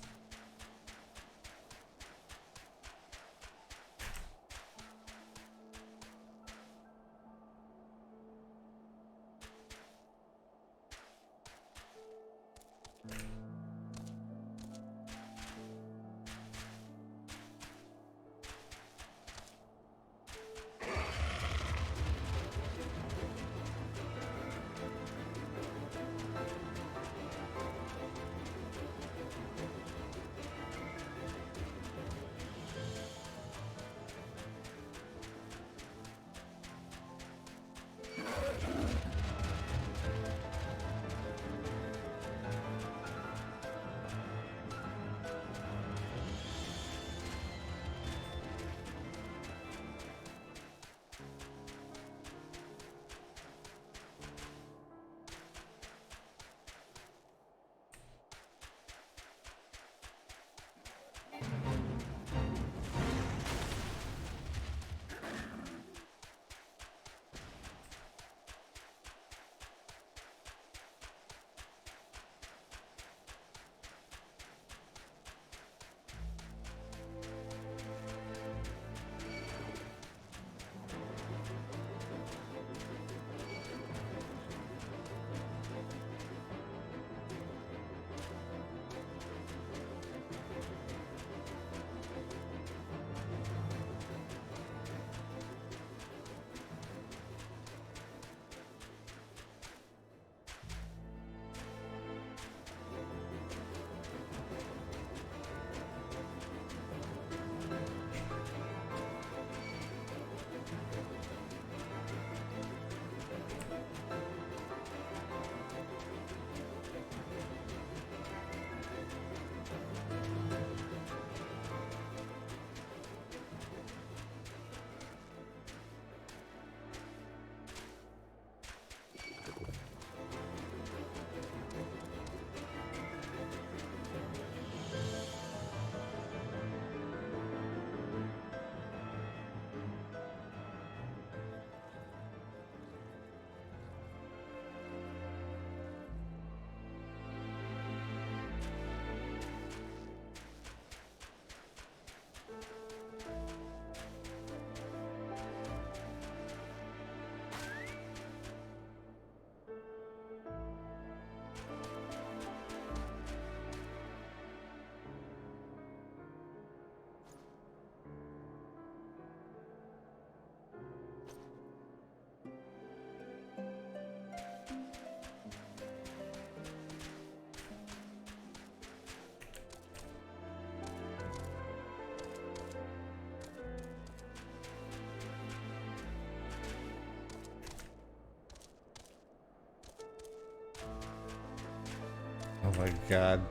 [SPEAKER 1] Oh my god.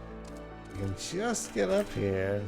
[SPEAKER 1] You can just get up here.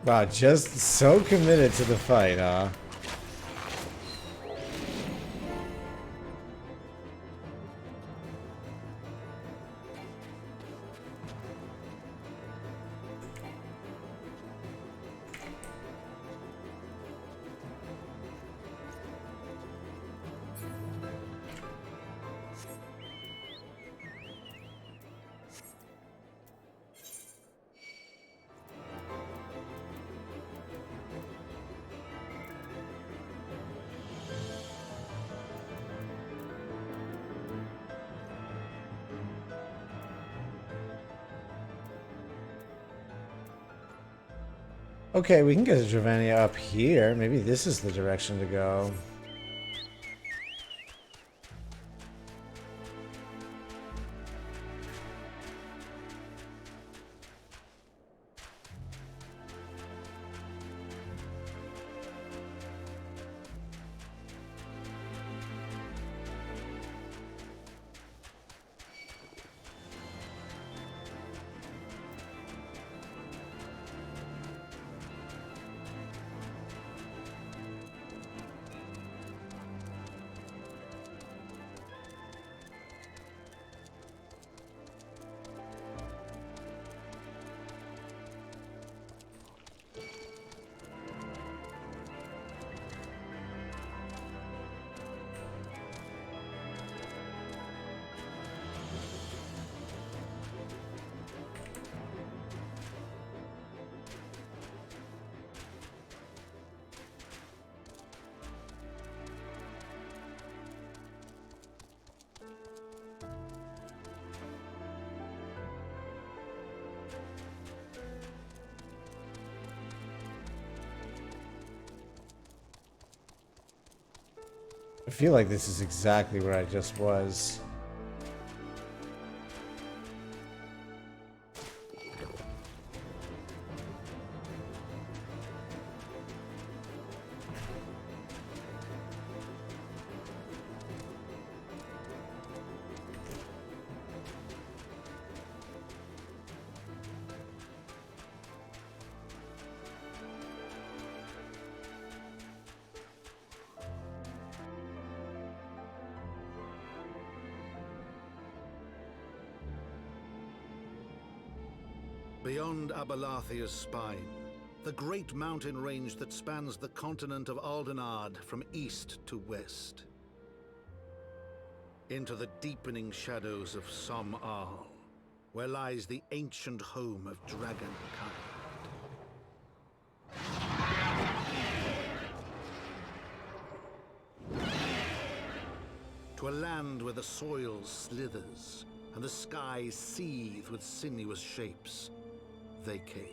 [SPEAKER 1] Wow, just so committed to the fight, huh? Okay, we can get to Dravania up here. Maybe this is the direction to go. I feel like this is exactly where I just was.
[SPEAKER 6] Beyond Abalathia's spine, the great mountain range that spans the continent of Aldenard from east to west. Into the deepening shadows of Som-Al, where lies the ancient home of dragonkind. To a land where the soil slithers and the skies seethe with sinuous shapes, they came.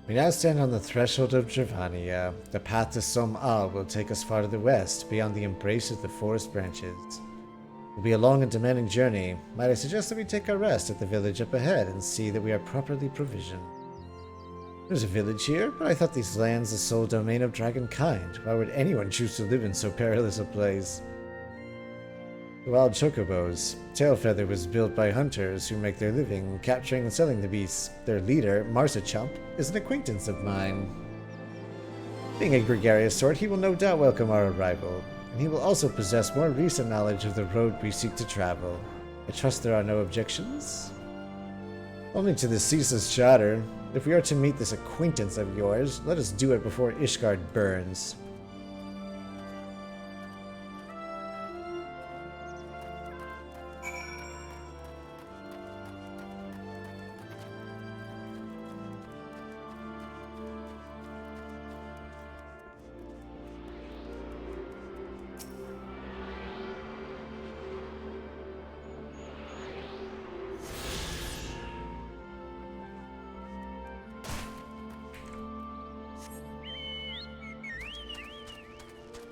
[SPEAKER 1] We now stand on the threshold of Dravania. The path to Som-Al will take us far to the west, beyond the embrace of the forest branches. It will be a long and demanding journey. Might I suggest that we take our rest at the village up ahead and see that we are properly provisioned? There's a village here, but I thought these lands the sole domain of dragonkind. Why would anyone choose to live in so perilous a place? The wild chocobos. Tailfeather was built by hunters who make their living capturing and selling the beasts. Their leader, Marsachump, is an acquaintance of mine. Being a gregarious sort, he will no doubt welcome our arrival, and he will also possess more recent knowledge of the road we seek to travel. I trust there are no objections? Only to the ceaseless chatter. If we are to meet this acquaintance of yours, let us do it before Ishgard burns.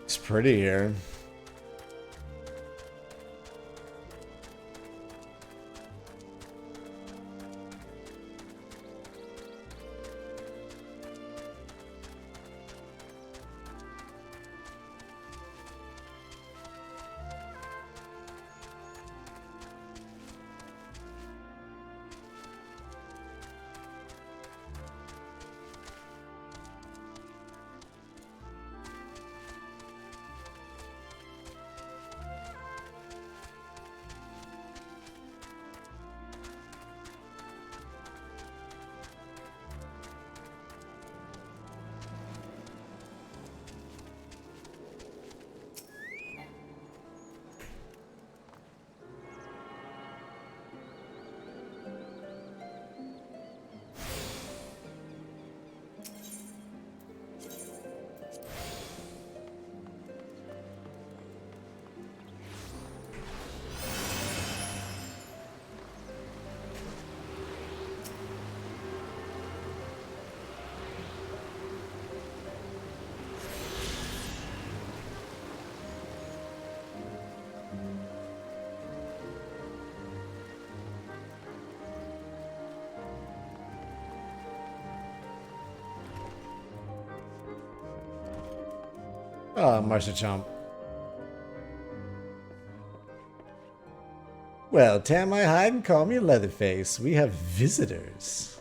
[SPEAKER 1] It's pretty here. Oh, Marsachump. Well, tan my hide and call me Leatherface. We have visitors.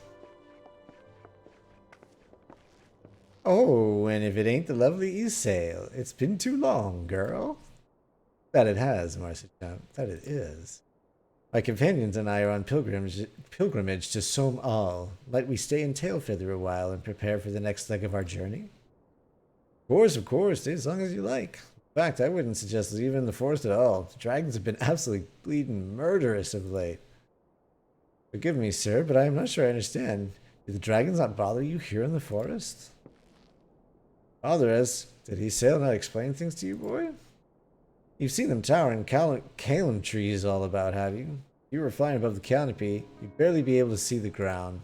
[SPEAKER 1] Oh, and if it ain't the lovely Isail, it's been too long, girl. That it has, Marsachump. That it is. My companions and I are on pilgrimage to Som-Al. Might we stay in Tailfeather a while and prepare for the next leg of our journey? Of course, as long as you like. In fact, I wouldn't suggest leaving the forest at all. The dragons have been absolutely bleeding murderous of late. Forgive me, sir, but I am not sure I understand. Do the dragons not bother you here in the forest? Bother us? Did Isail not explain things to you, boy? You've seen them towering calum trees all about, have you? If you were flying above the canopy, you'd barely be able to see the ground.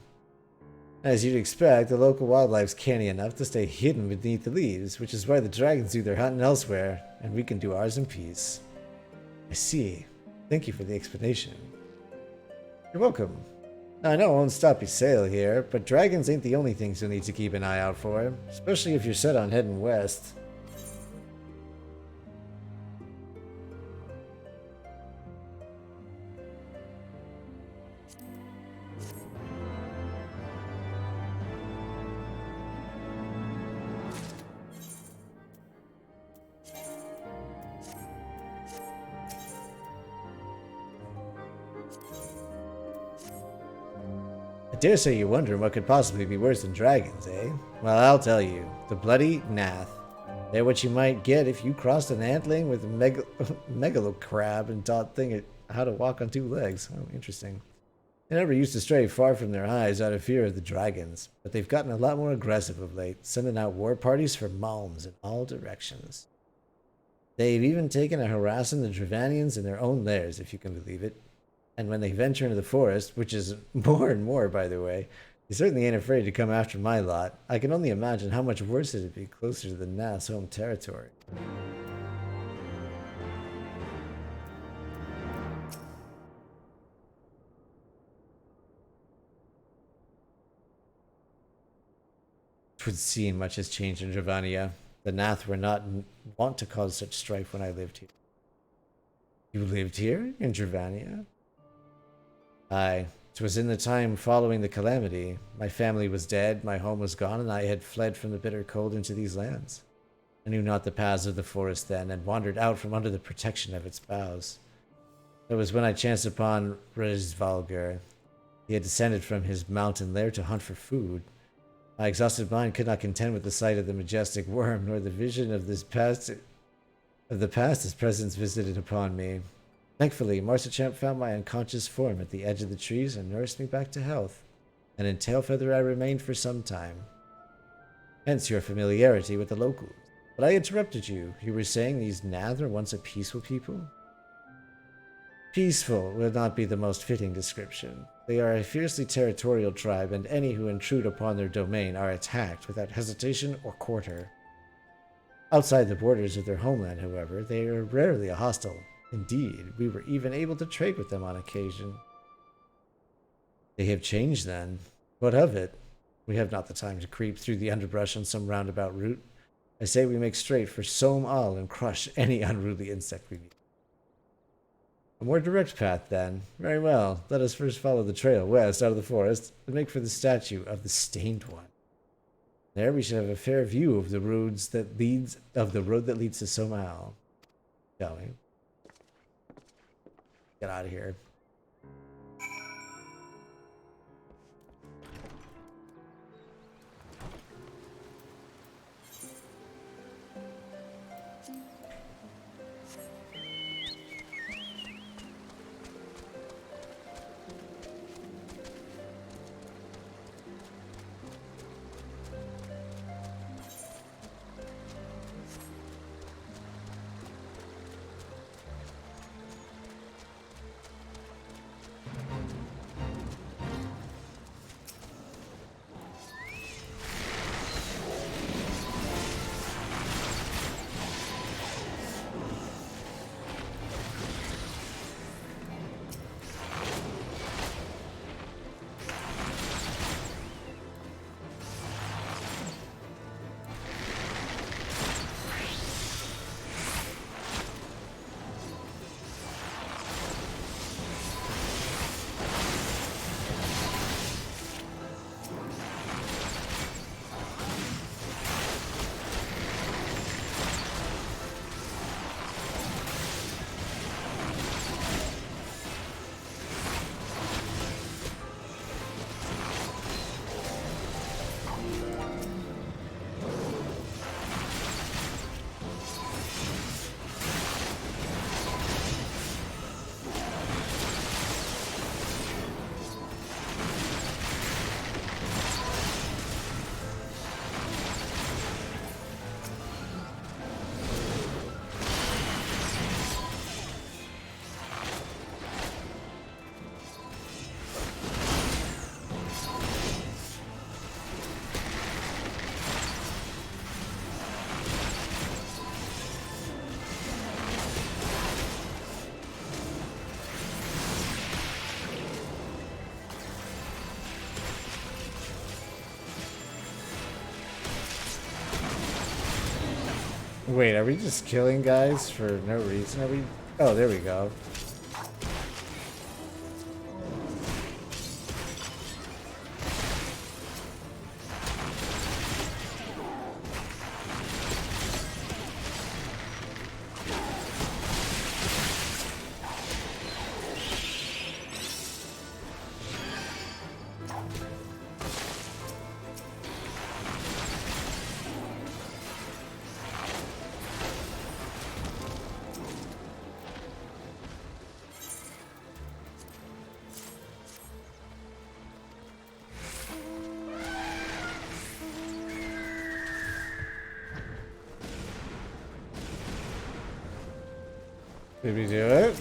[SPEAKER 1] As you'd expect, the local wildlife's canny enough to stay hidden beneath the leaves, which is why the dragons do their hunting elsewhere, and we can do ours in peace. I see. Thank you for the explanation. You're welcome. Now, I know I won't stop your sail here, but dragons ain't the only things you'll need to keep an eye out for, especially if you're set on heading west. dare say you're wondering what could possibly be worse than dragons, eh? Well, I'll tell you. The bloody Nath. They're what you might get if you crossed an antling with a megalocrab and taught thing how to walk on two legs. Oh, interesting. They never used to stray far from their hives out of fear of the dragons, but they've gotten a lot more aggressive of late, sending out war parties for malms in all directions. They've even taken to harassing the Dravanians in their own lairs, if you can believe it. And when they venture into the forest, which is more and more, by the way, they certainly ain't afraid to come after my lot. I can only imagine how much worse it'd be closer to the Nath's home territory. It would seem much has changed in Dravania. The Nath were not wont to cause such strife when I lived here. You lived here in Dravania? Aye. 'Twas in the time following the calamity. My family was dead, my home was gone, and I had fled from the bitter cold into these lands. I knew not the paths of the forest then, and wandered out from under the protection of its boughs. It was when I chanced upon Resvalgur. He had descended from his mountain lair to hunt for food. My exhausted mind could not contend with the sight of the majestic worm, nor the vision of the past his presence visited upon me. Thankfully, Marcachamp found my unconscious form at the edge of the trees and nursed me back to health, and in Tailfeather I remained for some time. Hence your familiarity with the locals. But I interrupted you. You were saying these Nath were once a peaceful people? Peaceful would not be the most fitting description. They are a fiercely territorial tribe, and any who intrude upon their domain are attacked without hesitation or quarter. Outside the borders of their homeland, however, they are rarely hostile. Indeed, we were even able to trade with them on occasion. They have changed then. What of it? We have not the time to creep through the underbrush on some roundabout route. I say we make straight for Sohm Al and crush any unruly insect we meet. A more direct path, then. Very well. Let us first follow the trail west out of the forest and make for the statue of the Stained One. There we should have a fair view of the road that leads to Sohm Al. Shall we? Get out of here. Wait, are we just killing guys for no reason? Are we? Oh, there we go. Did we do it?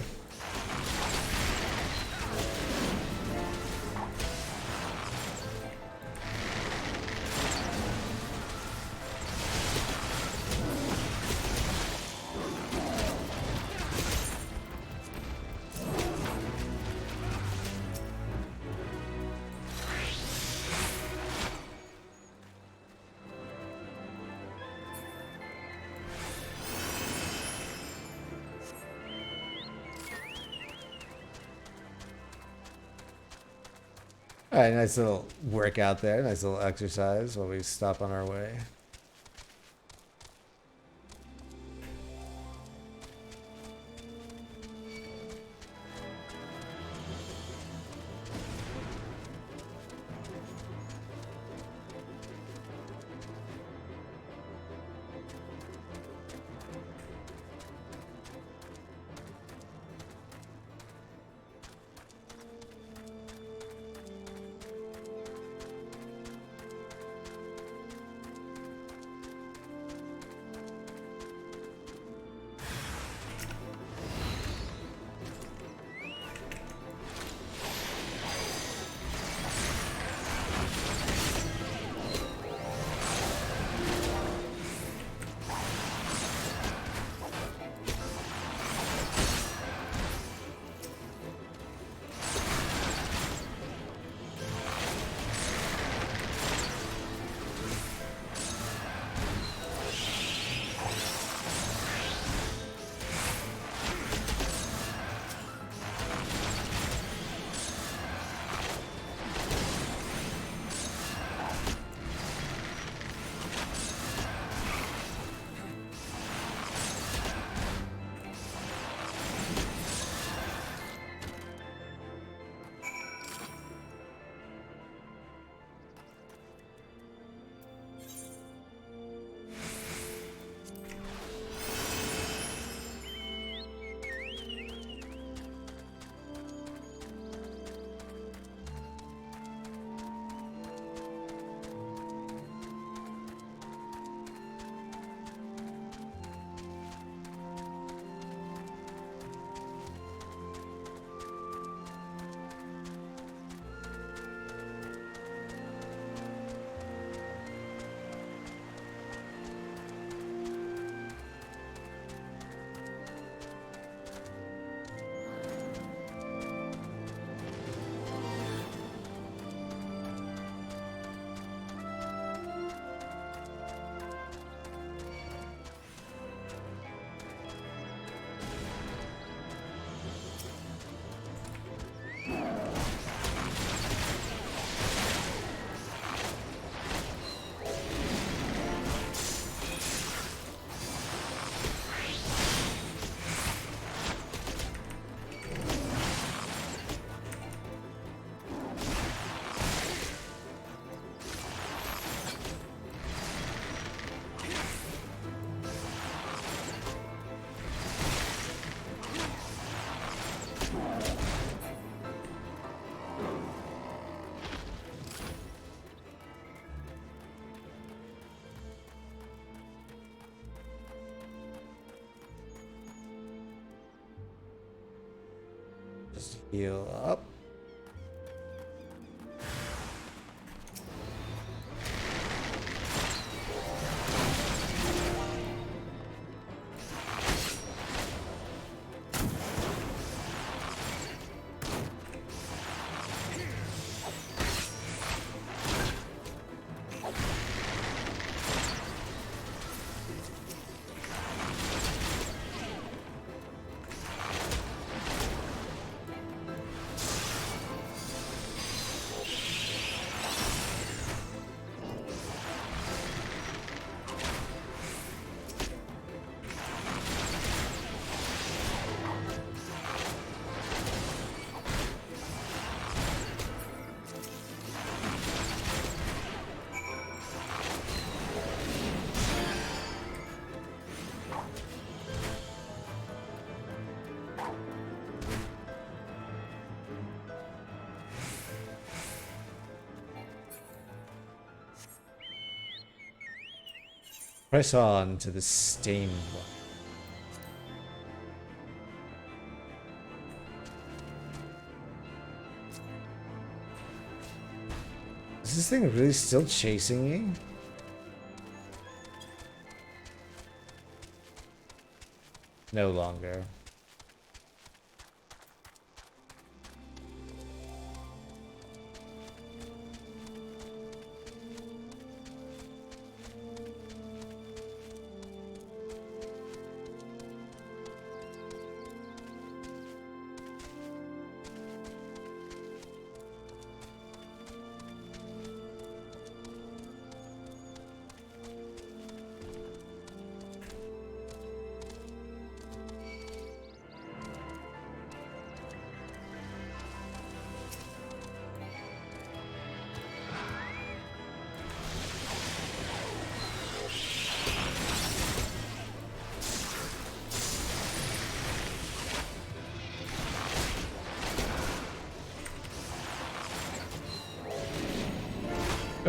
[SPEAKER 1] Alright, nice little workout there. Nice little exercise while we stop on our way. Just heal up. Press on to the stained one. this thing really still chasing me? No longer.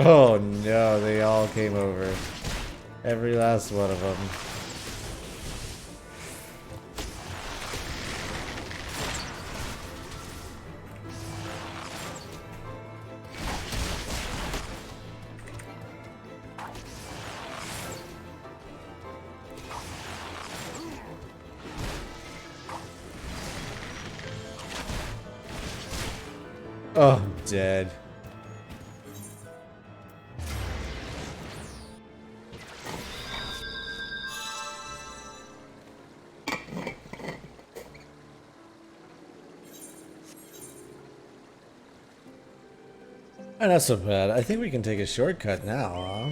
[SPEAKER 1] Oh no, they all came over. Every last one of them. Oh, I'm dead. Oh, not so bad. I think we can take a shortcut now, huh?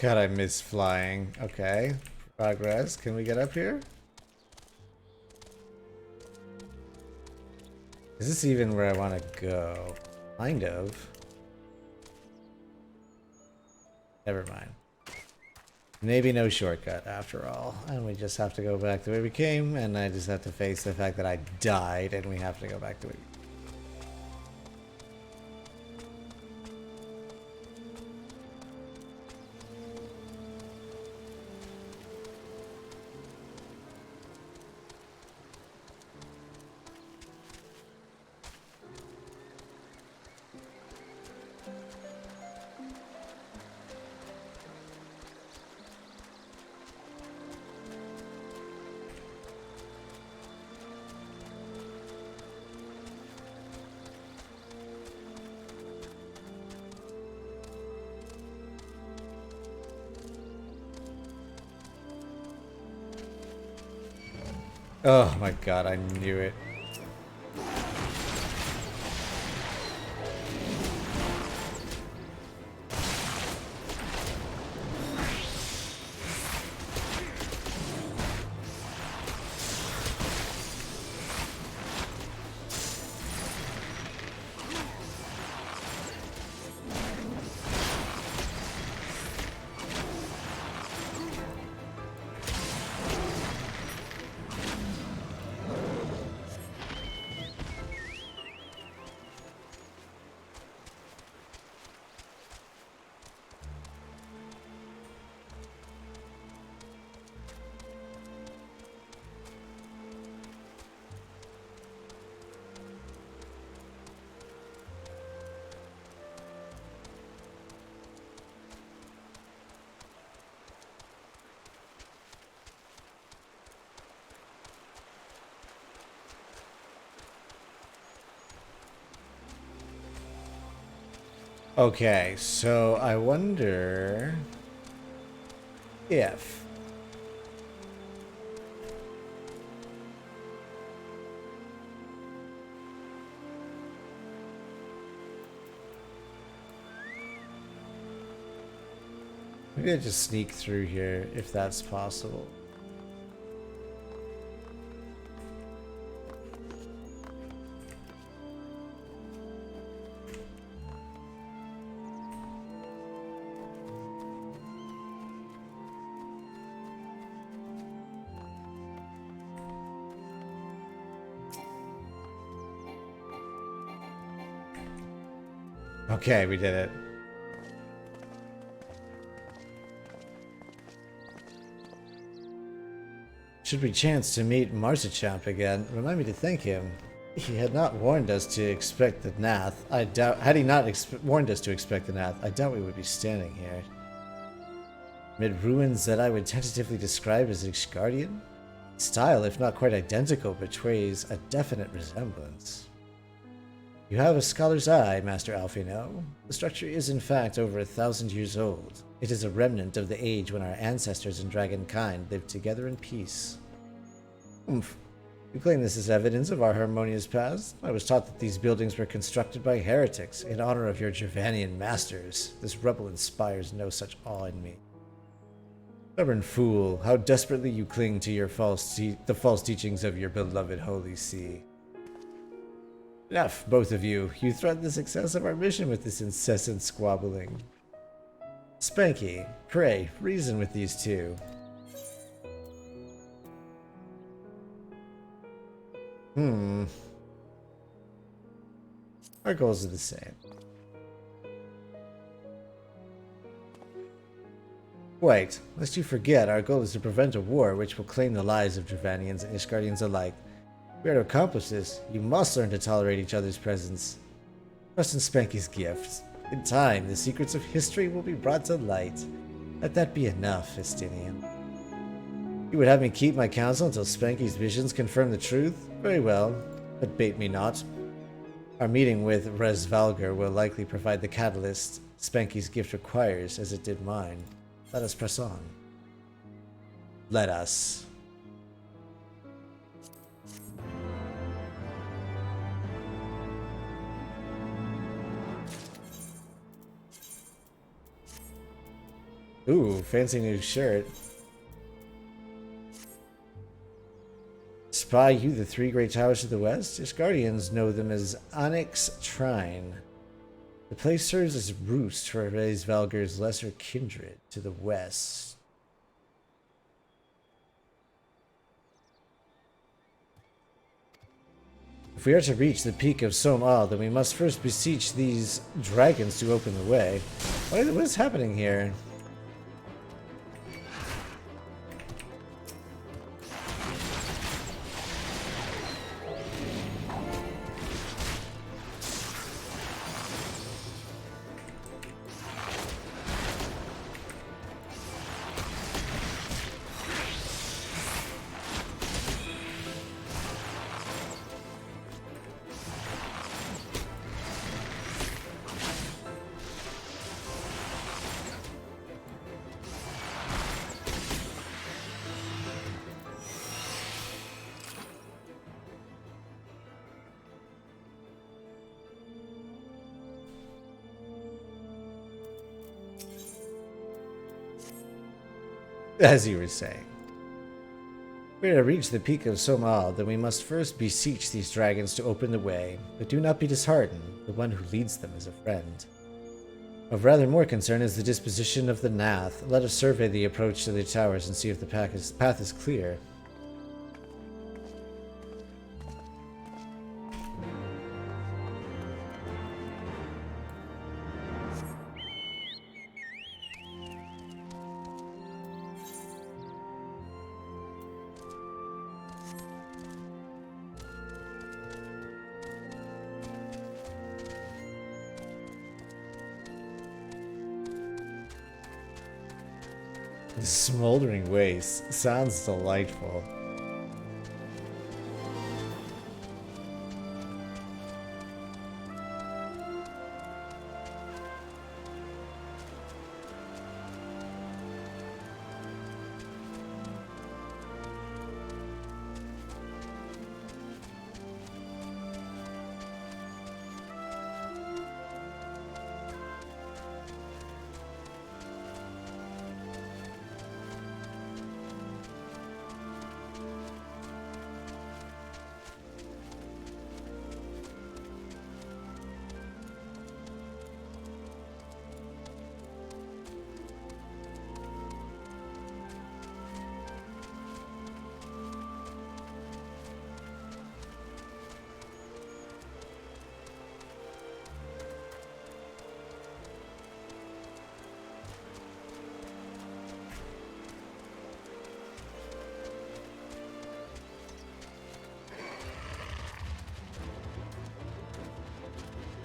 [SPEAKER 1] God, I miss flying. Okay. Progress. Can we get up here? Is this even where I want to go? Kind of. Never mind. Maybe no shortcut after all. And we just have to go back the way we came, and I just have to face the fact that I died, and we have to go back to it. Oh my god, I knew it. Okay, so I wonder if Maybe I just sneak through here if that's possible. Okay, we did it. Should we chance to meet Marsichamp again, remind me to thank him. He had not warned us to expect the Nath. Had he not warned us to expect the Nath, I doubt we would be standing here. Mid ruins that I would tentatively describe as Ishgardian? Style, if not quite identical, betrays a definite resemblance. You have a scholar's eye, Master Alfino. The structure is in fact over 1,000 years old. It is a remnant of the age when our ancestors and dragonkind lived together in peace. Oomph. You claim this is evidence of our harmonious past? I was taught that these buildings were constructed by heretics in honor of your Javanian masters. This rebel inspires no such awe in me. Stubborn fool, how desperately you cling to your the false teachings of your beloved Holy See. Enough, both of you. You threaten the success of our mission with this incessant squabbling. Spanky, pray, reason with these two. Our goals are the same. Wait, lest you forget, our goal is to prevent a war which will claim the lives of Dravanians and Ishgardians alike. If we are to accomplish this, you must learn to tolerate each other's presence. Trust in Spanky's gift. In time, the secrets of history will be brought to light. Let that be enough, Estinian. You would have me keep my counsel until Spanky's visions confirm the truth? Very well, but bait me not. Our meeting with Resvalgar will likely provide the catalyst Spanky's gift requires, as it did mine. Let us press on. Let us. Ooh, fancy new shirt. Spy you the three great towers to the west? Ishgardians know them as Onyx Trine. The place serves as roost for Resvalgar's lesser kindred to the west. If we are to reach the peak of Som-Al, then we must first beseech these dragons to open the way. What is happening here? As you were saying. If we are to reach the peak of Som-Al, then we must first beseech these dragons to open the way, but do not be disheartened. The one who leads them is a friend. Of rather more concern is the disposition of the Nath. Let us survey the approach to the towers and see if the path is clear. The smoldering waste sounds delightful.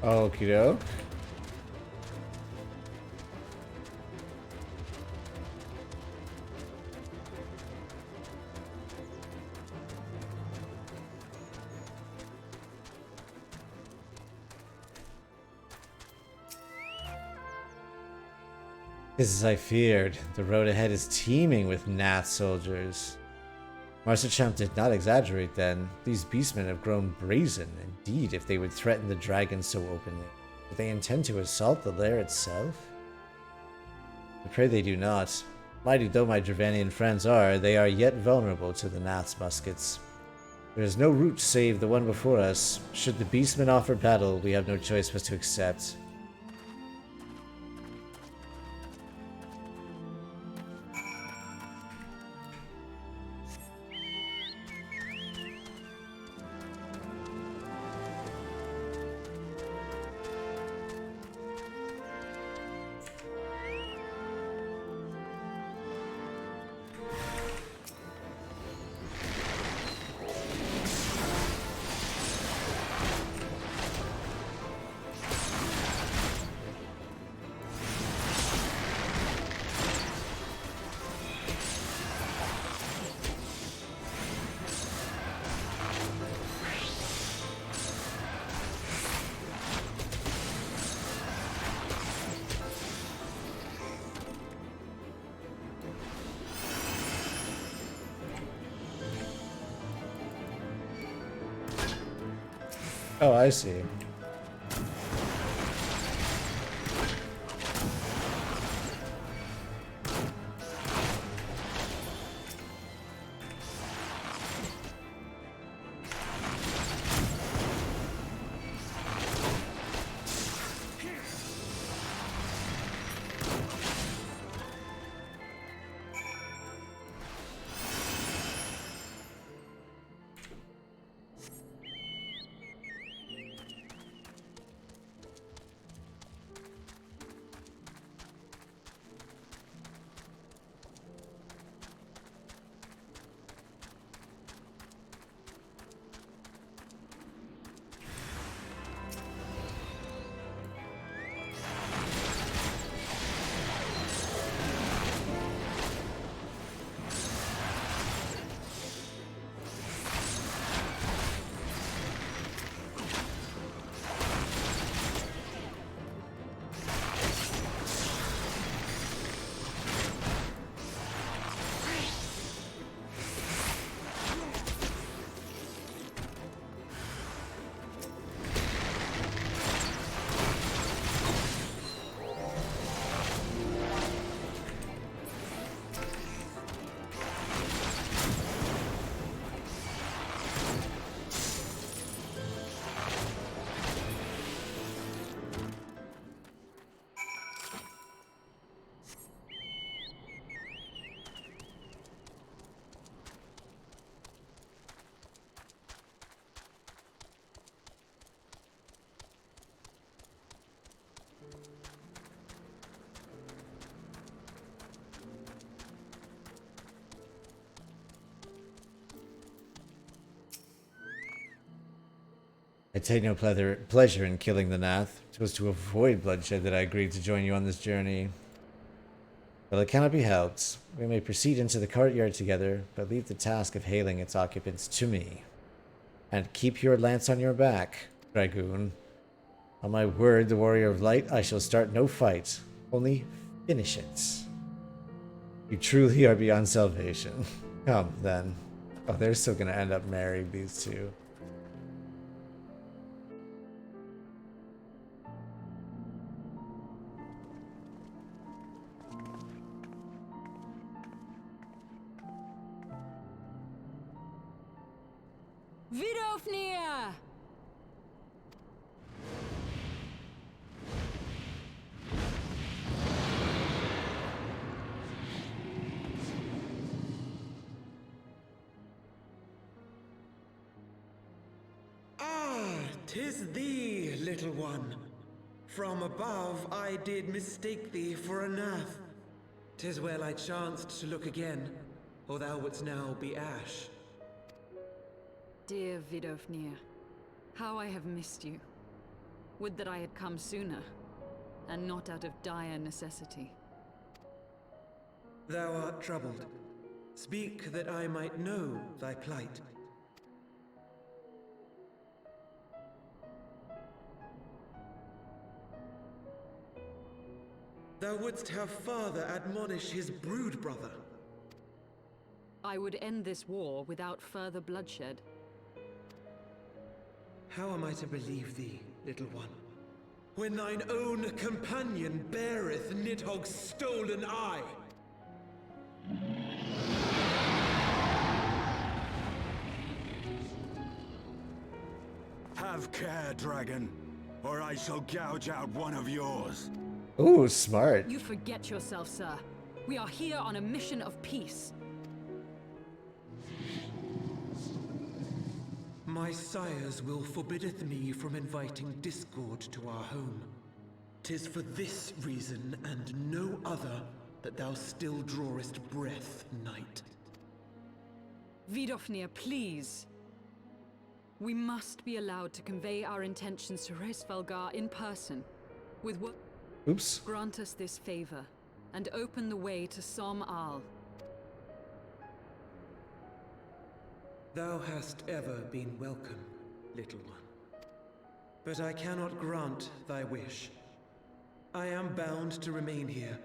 [SPEAKER 1] Okie doke. As I feared, the road ahead is teeming with Nath soldiers. Masterchamp did not exaggerate then. These beastmen have grown brazen. Indeed, if they would threaten the dragon so openly, would they intend to assault the lair itself? I pray they do not. Mighty though my Dravanian friends are, they are yet vulnerable to the Nath's muskets. There is no route save the one before us. Should the beastmen offer battle, we have no choice but to accept. Oh, I see. I take no pleasure in killing the Nath. It was to avoid bloodshed that I agreed to join you on this journey. Well, it cannot be helped. We may proceed into the courtyard together, but leave the task of hailing its occupants to me. And keep your lance on your back, Dragoon. On my word, the Warrior of Light, I shall start no fight. Only finish it. You truly are beyond salvation. Come, then. Oh, they're still gonna end up married, these two.
[SPEAKER 4] Vidofnir!
[SPEAKER 7] Ah, 'tis thee, little one. From above I did mistake thee for a Nath. 'Tis well I chanced to look again, or thou wouldst now be ash.
[SPEAKER 4] Dear Vidofnir, how I have missed you. Would that I had come sooner, and not out of dire necessity.
[SPEAKER 7] Thou art troubled. Speak that I might know thy plight. Thou wouldst have father admonish his brood brother.
[SPEAKER 4] I would end this war without further bloodshed.
[SPEAKER 7] How am I to believe thee, little one, when thine own companion beareth Nidhogg's stolen eye?
[SPEAKER 2] Have care, dragon, or I shall gouge out one of yours.
[SPEAKER 1] Ooh, smart.
[SPEAKER 4] You forget yourself, sir. We are here on a mission of peace.
[SPEAKER 7] My sire's will forbiddeth me from inviting discord to our home. 'Tis for this reason and no other that thou still drawest breath, knight.
[SPEAKER 4] Vidofnir, please. We must be allowed to convey our intentions to Hreysvelgar in person. With what?
[SPEAKER 1] Oops.
[SPEAKER 4] Grant us this favor, and open the way to Som Al.
[SPEAKER 7] Thou hast ever been welcome, little one. But I cannot grant thy wish. I am bound to remain here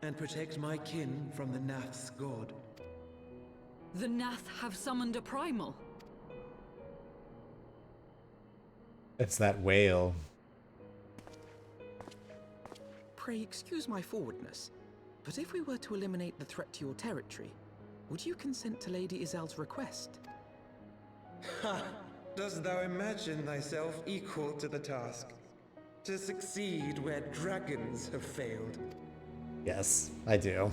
[SPEAKER 7] and protect my kin from the Nath's god.
[SPEAKER 4] The Nath have summoned a primal.
[SPEAKER 1] It's that whale.
[SPEAKER 3] Pray excuse my forwardness, but if we were to eliminate the threat to your territory, would you consent to Lady Izel's request?
[SPEAKER 7] Ha! Dost thou imagine thyself equal to the task? To succeed where dragons have failed?
[SPEAKER 1] Yes, I do.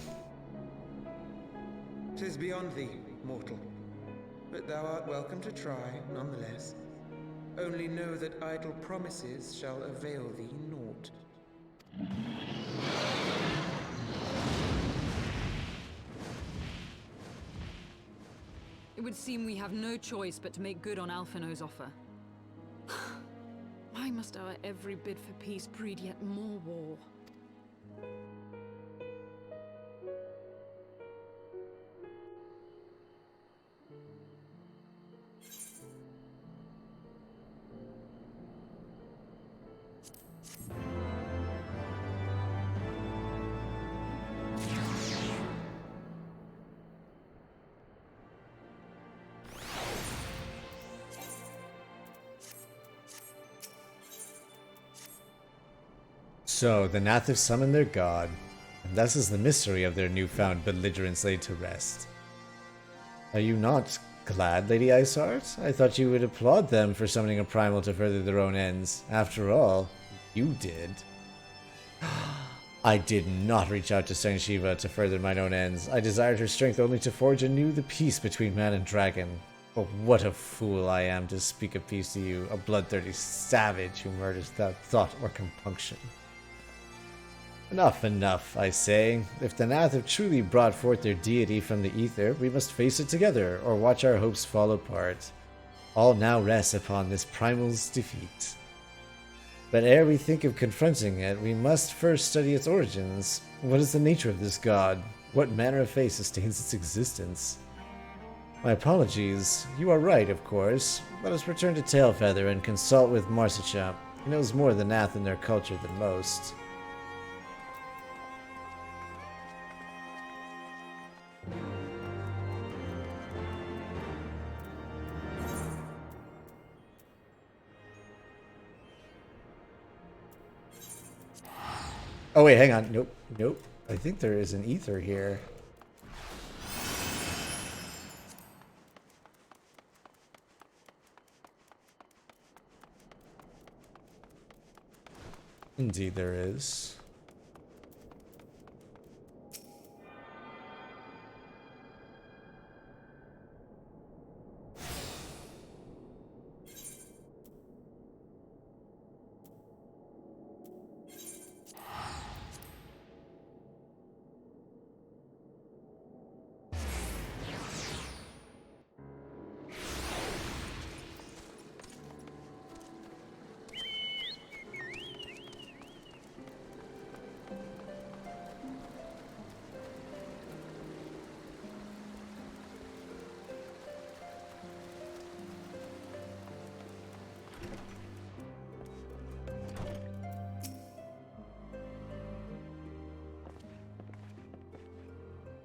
[SPEAKER 7] 'Tis beyond thee, mortal. But thou art welcome to try, nonetheless. Only know that idle promises shall avail thee naught.
[SPEAKER 4] It would seem we have no choice but to make good on Alphino's offer. Why must our every bid for peace breed yet more war?
[SPEAKER 1] So, the Nath have summoned their god, and thus is the mystery of their newfound belligerence laid to rest. Are you not glad, Lady Iceheart? I thought you would applaud them for summoning a primal to further their own ends. After all, you did. I did not reach out to Sen Shiva to further mine own ends. I desired her strength only to forge anew the peace between man and dragon. But what a fool I am to speak of peace to you, a bloodthirsty savage who murders without thought or compunction. Enough, enough, I say. If the Nath have truly brought forth their deity from the ether, we must face it together, or watch our hopes fall apart. All now rests upon this primal's defeat. But ere we think of confronting it, we must first study its origins. What is the nature of this god? What manner of fate sustains its existence? My apologies. You are right, of course. Let us return to Tailfeather and consult with Marsicha. He knows more of the Nath and their culture than most. Oh wait, hang on. Nope, nope. I think there is an ether here. Indeed there is.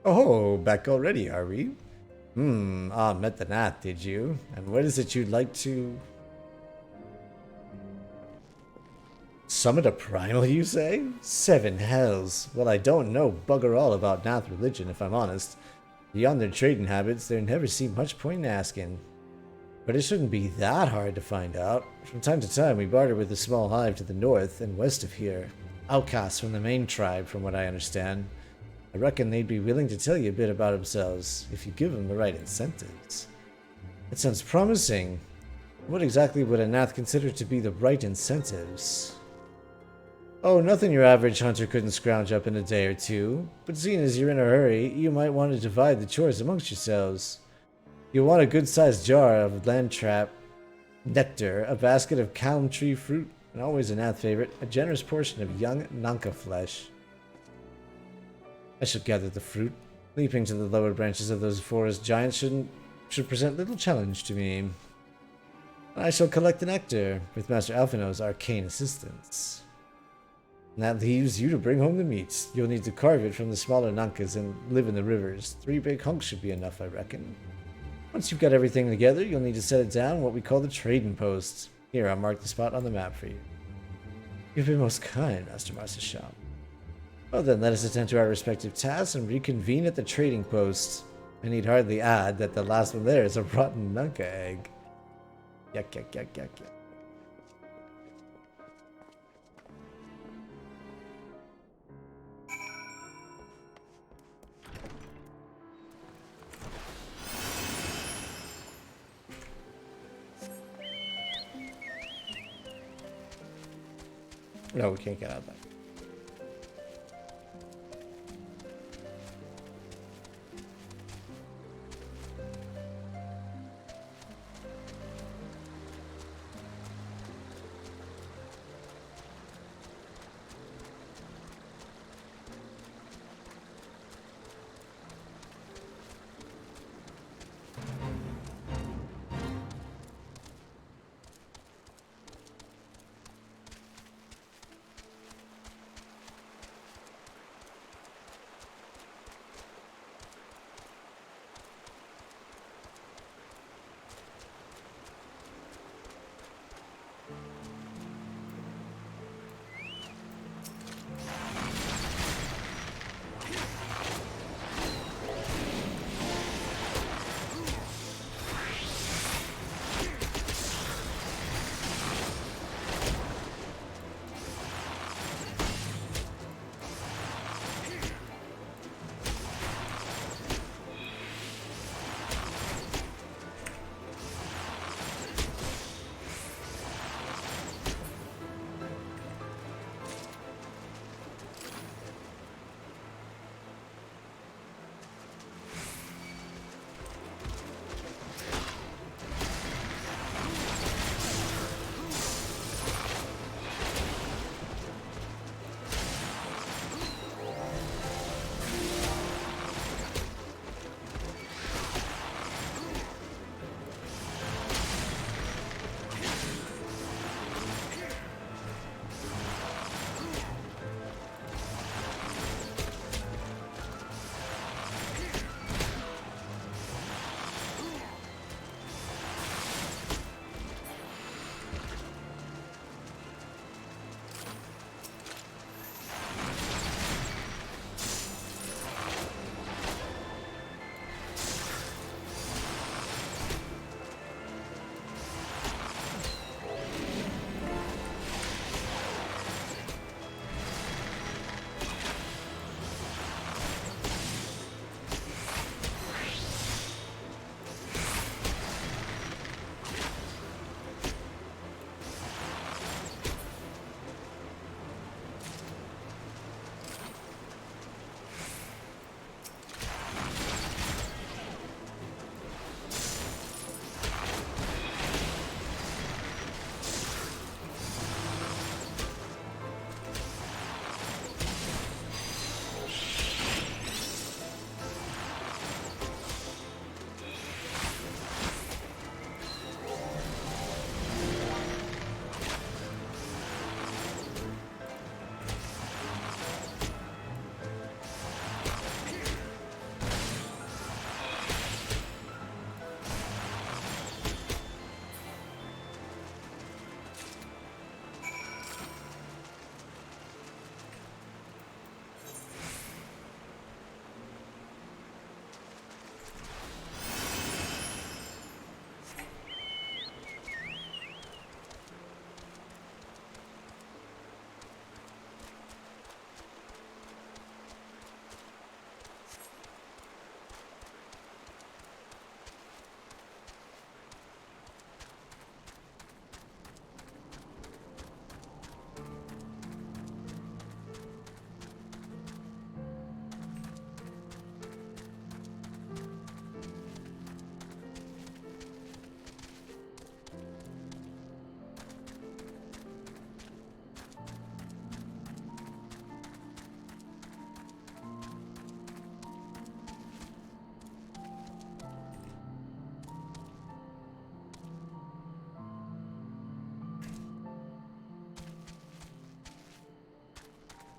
[SPEAKER 1] Oh, back already, are we? Met the Nath, did you? And what is it you'd like to... Summon a primal, you say? 7 hells. Well, I don't know bugger all about Nath religion, if I'm honest. Beyond their trading habits, there never seemed much point in asking. But it shouldn't be that hard to find out. From time to time, we barter with a small hive to the north and west of here. Outcasts from the main tribe, from what I understand. I reckon they'd be willing to tell you a bit about themselves, if you give them the right incentives. That sounds promising. What exactly would a Nath consider to be the right incentives? Oh, nothing your average hunter couldn't scrounge up in a day or two. But seeing as you're in a hurry, you might want to divide the chores amongst yourselves. You'll want a good-sized jar of land trap nectar, a basket of calm tree fruit, and always a Nath favorite, a generous portion of young Nanka flesh. I shall gather the fruit. Leaping to the lower branches of those forest giants should present little challenge to me. I shall collect the nectar, with Master Alphino's arcane assistance. And that leaves you to bring home the meat. You'll need to carve it from the smaller Nankas and live in the rivers. 3 big hunks should be enough, I reckon. Once you've got everything together, you'll need to set it down what we call the trading post. Here, I'll mark the spot on the map for you. You've been most kind, Master Marsasham. Well then, let us attend to our respective tasks and reconvene at the trading post. I need hardly add that the last one there is a rotten Nanka egg. Yuck, yuck, yuck, yuck, yuck. No, we can't get out of that.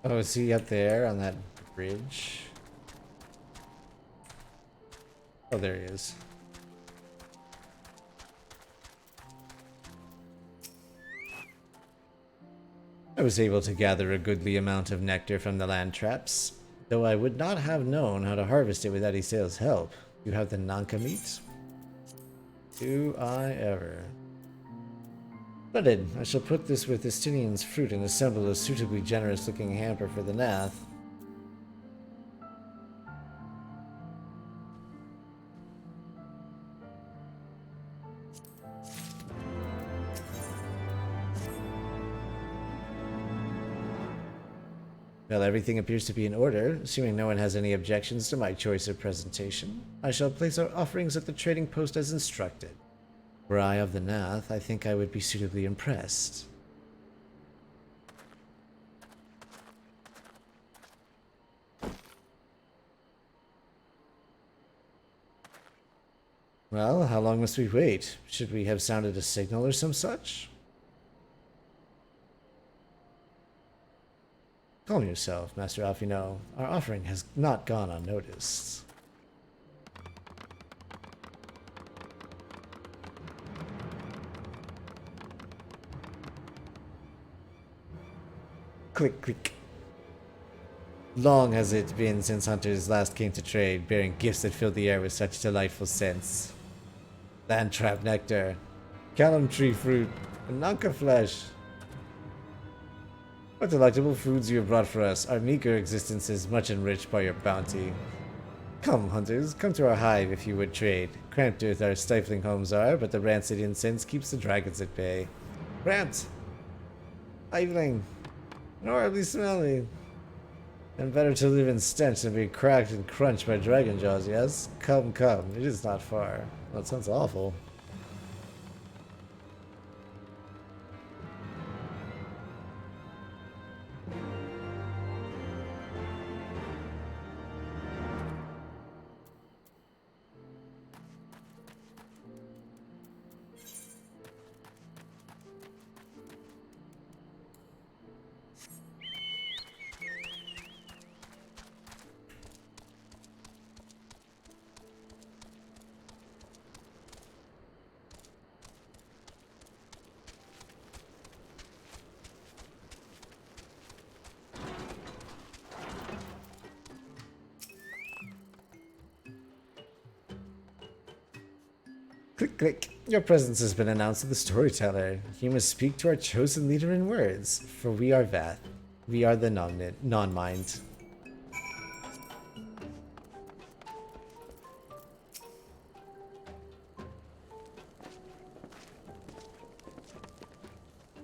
[SPEAKER 1] Oh, is he up there on that bridge? Oh, there he is. I was able to gather a goodly amount of nectar from the land traps, though I would not have known how to harvest it without Isael's help. You have the Nanka meat? Do I ever? Splendid. I shall put this with Estinian's fruit and assemble a suitably generous-looking hamper for the Nath. Well, everything appears to be in order. Assuming no one has any objections to my choice of presentation, I shall place our offerings at the trading post as instructed. Were I of the Nath, I think I would be suitably impressed. Well, how long must we wait? Should we have sounded a signal or some such? Calm yourself, Master Alfino. Our offering has not gone unnoticed. Click, click. Long has it been since hunters last came to trade, bearing gifts that filled the air with such delightful scents. Land trap nectar, callum tree fruit, and nanka flesh. What delectable foods you have brought for us. Our meager existence is much enriched by your bounty. Come, hunters, come to our hive if you would trade. Cramped as our stifling homes are, but the rancid incense keeps the dragons at bay. Cramped! Stifling! And horribly smelly! And better to live in stench than be cracked and crunched by dragon jaws, yes? Come, come, it is not far. Well, it sounds awful. Click, click. Your presence has been announced to the storyteller. You must speak to our chosen leader in words, for we are Vath. We are the non-mind.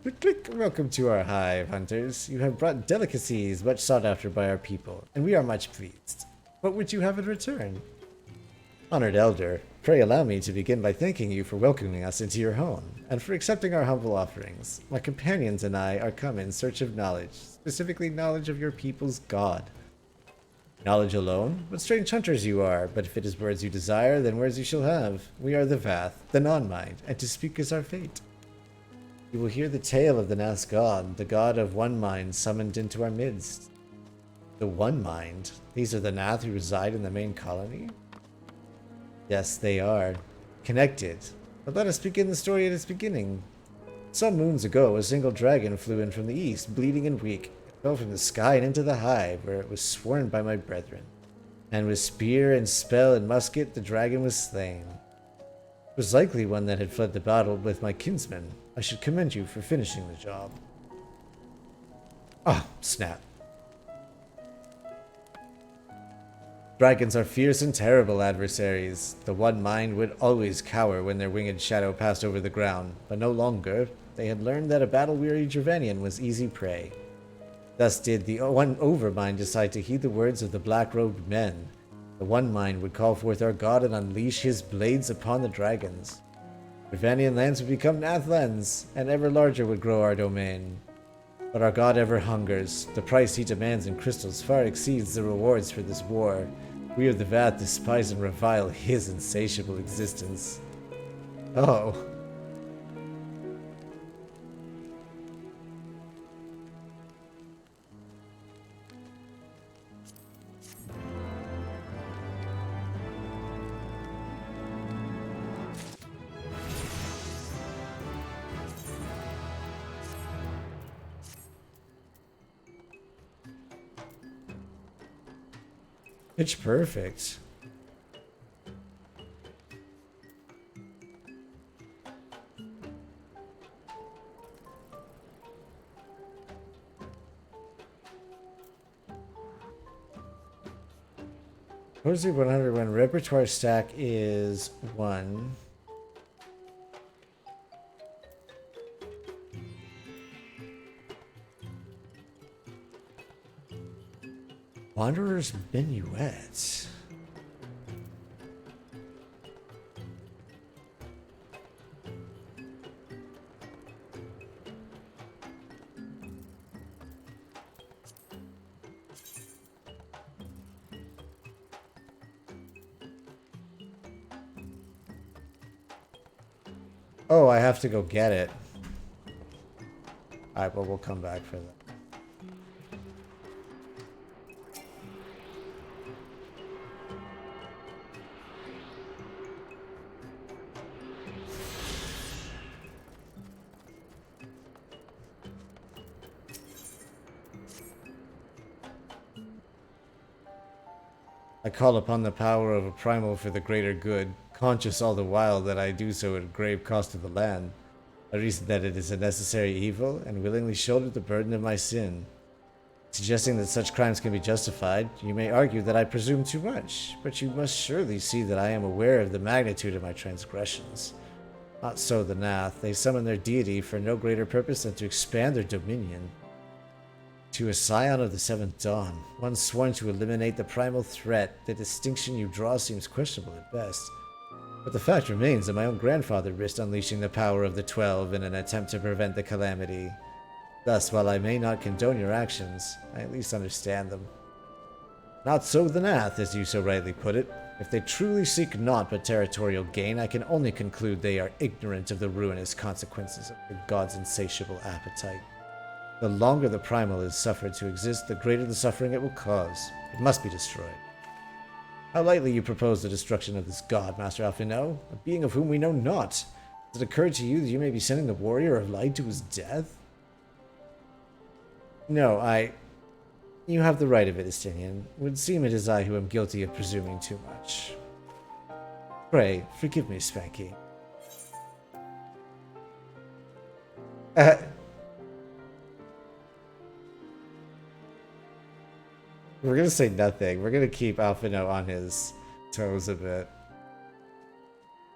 [SPEAKER 1] Click, click. Welcome to our hive, hunters. You have brought delicacies much sought after by our people, and we are much pleased. What would you have in return? Honored Elder, pray allow me to begin by thanking you for welcoming us into your home, and for accepting our humble offerings. My companions and I are come in search of knowledge, specifically knowledge of your people's god. Knowledge alone? What strange hunters you are, but if it is words you desire, then words you shall have. We are the Vath, the non-mind, and to speak is our fate. You will hear the tale of the Nath's god, the god of one mind summoned into our midst. The one mind? These are the Nath who reside in the main colony? Yes, they are. Connected. But let us begin the story at its beginning. Some moons ago, a single dragon flew in from the east, bleeding and weak. It fell from the sky and into the hive, where it was sworn by my brethren. And with spear and spell and musket, the dragon was slain. It was likely one that had fled the battle with my kinsmen. I should commend you for finishing the job. Ah, snap. Dragons are fierce and terrible adversaries. The one mind would always cower when their winged shadow passed over the ground, but no longer. They had learned that a battle-weary Gervanian was easy prey. Thus did the one overmind decide to heed the words of the black-robed men. The one mind would call forth our god and unleash his blades upon the dragons. Gervanian lands would become Nathlands, and ever larger would grow our domain. But our god ever hungers. The price he demands in crystals far exceeds the rewards for this war. We of the Vath despise and revile his insatiable existence. Oh. Pitch perfect. Poesy 100 when repertoire stack is 1. Wanderer's Minuet. Oh, I have to go get it. Alright, well, we'll come back for that. I call upon the power of a primal for the greater good, conscious all the while that I do so at grave cost to the land. I reason that it is a necessary evil, and willingly shoulder the burden of my sin. Suggesting that such crimes can be justified, you may argue that I presume too much, but you must surely see that I am aware of the magnitude of my transgressions. Not so the Nath. They summon their deity for no greater purpose than to expand their dominion. To a scion of the Seventh Dawn, one sworn to eliminate the primal threat, the distinction you draw seems questionable at best. But the fact remains that my own grandfather risked unleashing the power of the 12 in an attempt to prevent the calamity. Thus, while I may not condone your actions, I at least understand them. Not so the Nath, as you so rightly put it. If they truly seek naught but territorial gain, I can only conclude they are ignorant of the ruinous consequences of their god's insatiable appetite. The longer the primal is suffered to exist, the greater the suffering it will cause. It must be destroyed. How lightly you propose the destruction of this god, Master Alphinaud, a being of whom we know not. Has it occurred to you that you may be sending the warrior of light to his death? No, You have the right of it, Istinian. It would seem it is I who am guilty of presuming too much. Pray, forgive me, Spanky. We're gonna say nothing. We're gonna keep Alphinaud on his toes a bit.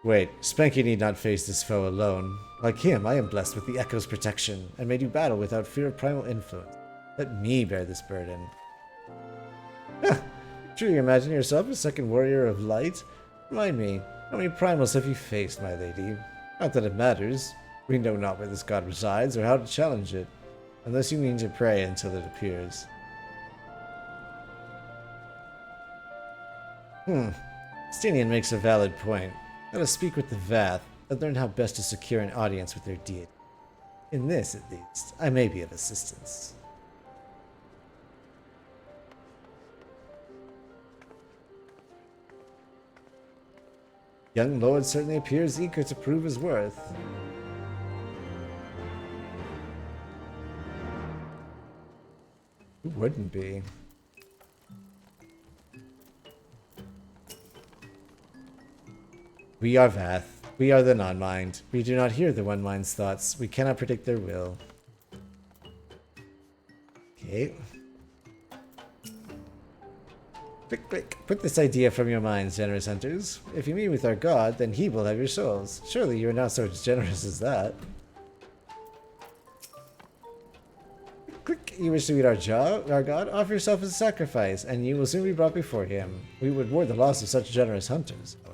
[SPEAKER 1] Wait, Spanky need not face this foe alone. Like him, I am blessed with the Echo's protection, and may do battle without fear of primal influence. Let me bear this burden. Truly imagine yourself a second warrior of light? Remind me, how many primals have you faced, my lady? Not that it matters. We know not where this god resides, or how to challenge it. Unless you mean to pray until it appears. Stinian makes a valid point. Let us speak with the Vath, and learn how best to secure an audience with their deity. In this, at least, I may be of assistance. Young Lord certainly appears eager to prove his worth. Who wouldn't be? We are Vath. We are the non-mind. We do not hear the one-mind's thoughts. We cannot predict their will. Okay. Click, click. Put this idea from your minds, generous hunters. If you meet with our god, then he will have your souls. Surely you are not so generous as that. Click. You wish to meet our god? Offer yourself as a sacrifice, and you will soon be brought before him. We would mourn the loss of such generous hunters, however.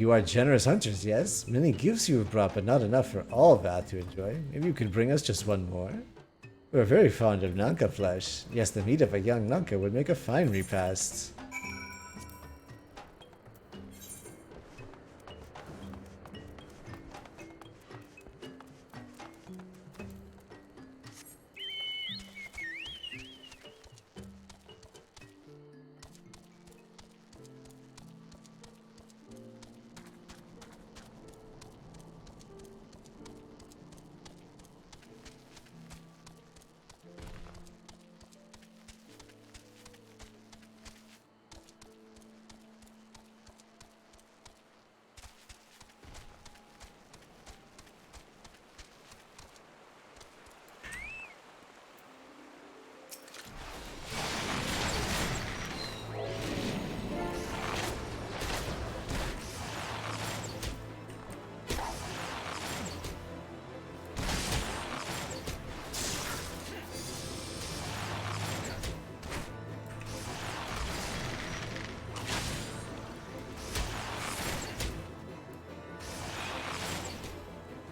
[SPEAKER 1] You are generous hunters, yes? Many gifts you have brought, but not enough for all Vath to enjoy. Maybe you could bring us just one more? We are very fond of Nanka flesh. Yes, the meat of a young Nanka would make a fine repast.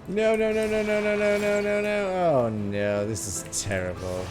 [SPEAKER 1] No, no, no, no, no, no, no, no, no, no. Oh no, this is terrible.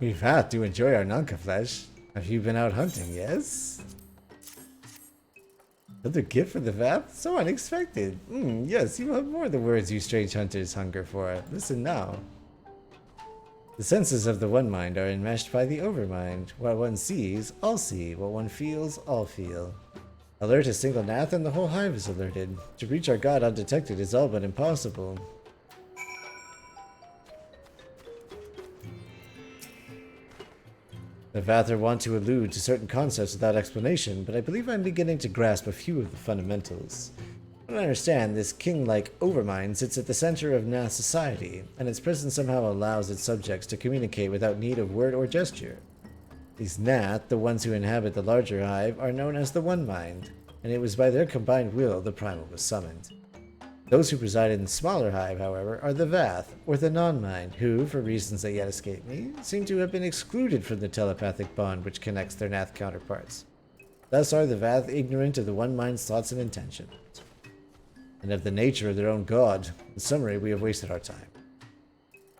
[SPEAKER 1] We've had to enjoy our Nanka flesh. Have you been out hunting, yes? Another gift for the Vath? So unexpected. Yes, you have more of the words you strange hunters hunger for. Listen now. The senses of the One Mind are enmeshed by the Overmind. What one sees, all see. What one feels, all feel. Alert a single Nath and the whole hive is alerted. To reach our god undetected is all but impossible. The Vather want to allude to certain concepts without explanation, but I believe I'm beginning to grasp a few of the fundamentals. From what I understand, this king-like Overmind sits at the center of Nath society, and its presence somehow allows its subjects to communicate without need of word or gesture. These Nath, the ones who inhabit the larger hive, are known as the One Mind, and it was by their combined will the Primal was summoned. Those who preside in the smaller hive, however, are the Vath, or the Non-Mind, who, for reasons that yet escape me, seem to have been excluded from the telepathic bond which connects their Nath counterparts. Thus are the Vath ignorant of the One Mind's thoughts and intentions, and of the nature of their own god. In summary, we have wasted our time.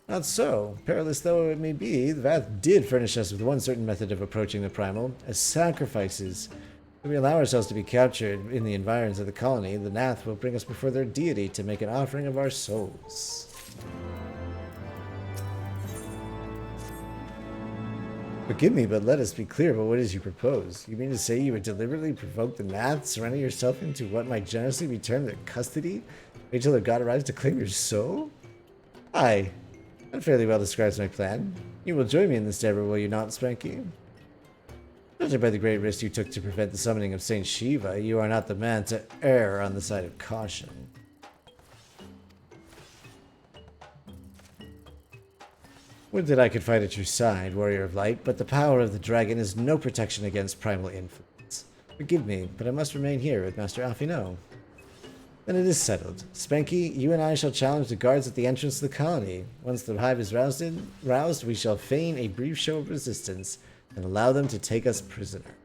[SPEAKER 1] Not so. Perilous though it may be, the Vath did furnish us with one certain method of approaching the Primal, as sacrifices. If we allow ourselves to be captured in the environs of the colony, the Nath will bring us before their deity to make an offering of our souls. Forgive me, but let us be clear about what it is you propose. You mean to say you would deliberately provoke the Nath, surrender yourself into what might generously be termed their custody? Wait till their god arrives to claim your soul? Aye, that fairly well describes my plan. You will join me in this endeavor, will you not, Spanky? Judging by the great risk you took to prevent the summoning of Saint Shiva, you are not the man to err on the side of caution. Would that I could fight at your side, warrior of light, but the power of the dragon is no protection against primal influence. Forgive me, but I must remain here with Master Alphino. Then it is settled. Spanky, you and I shall challenge the guards at the entrance to the colony. Once the hive is roused, we shall feign a brief show of resistance and allow them to take us prisoner.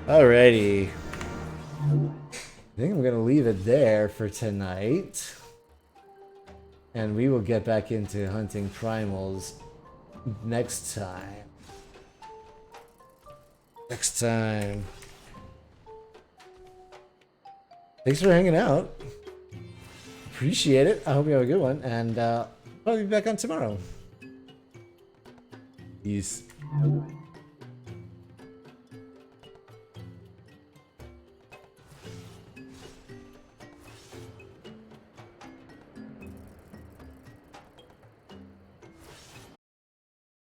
[SPEAKER 1] Alrighty. I think I'm going to leave it there for tonight. And we will get back into hunting primals next time. Thanks for hanging out. Appreciate it. I hope you have a good one. And I'll be back on tomorrow. Peace.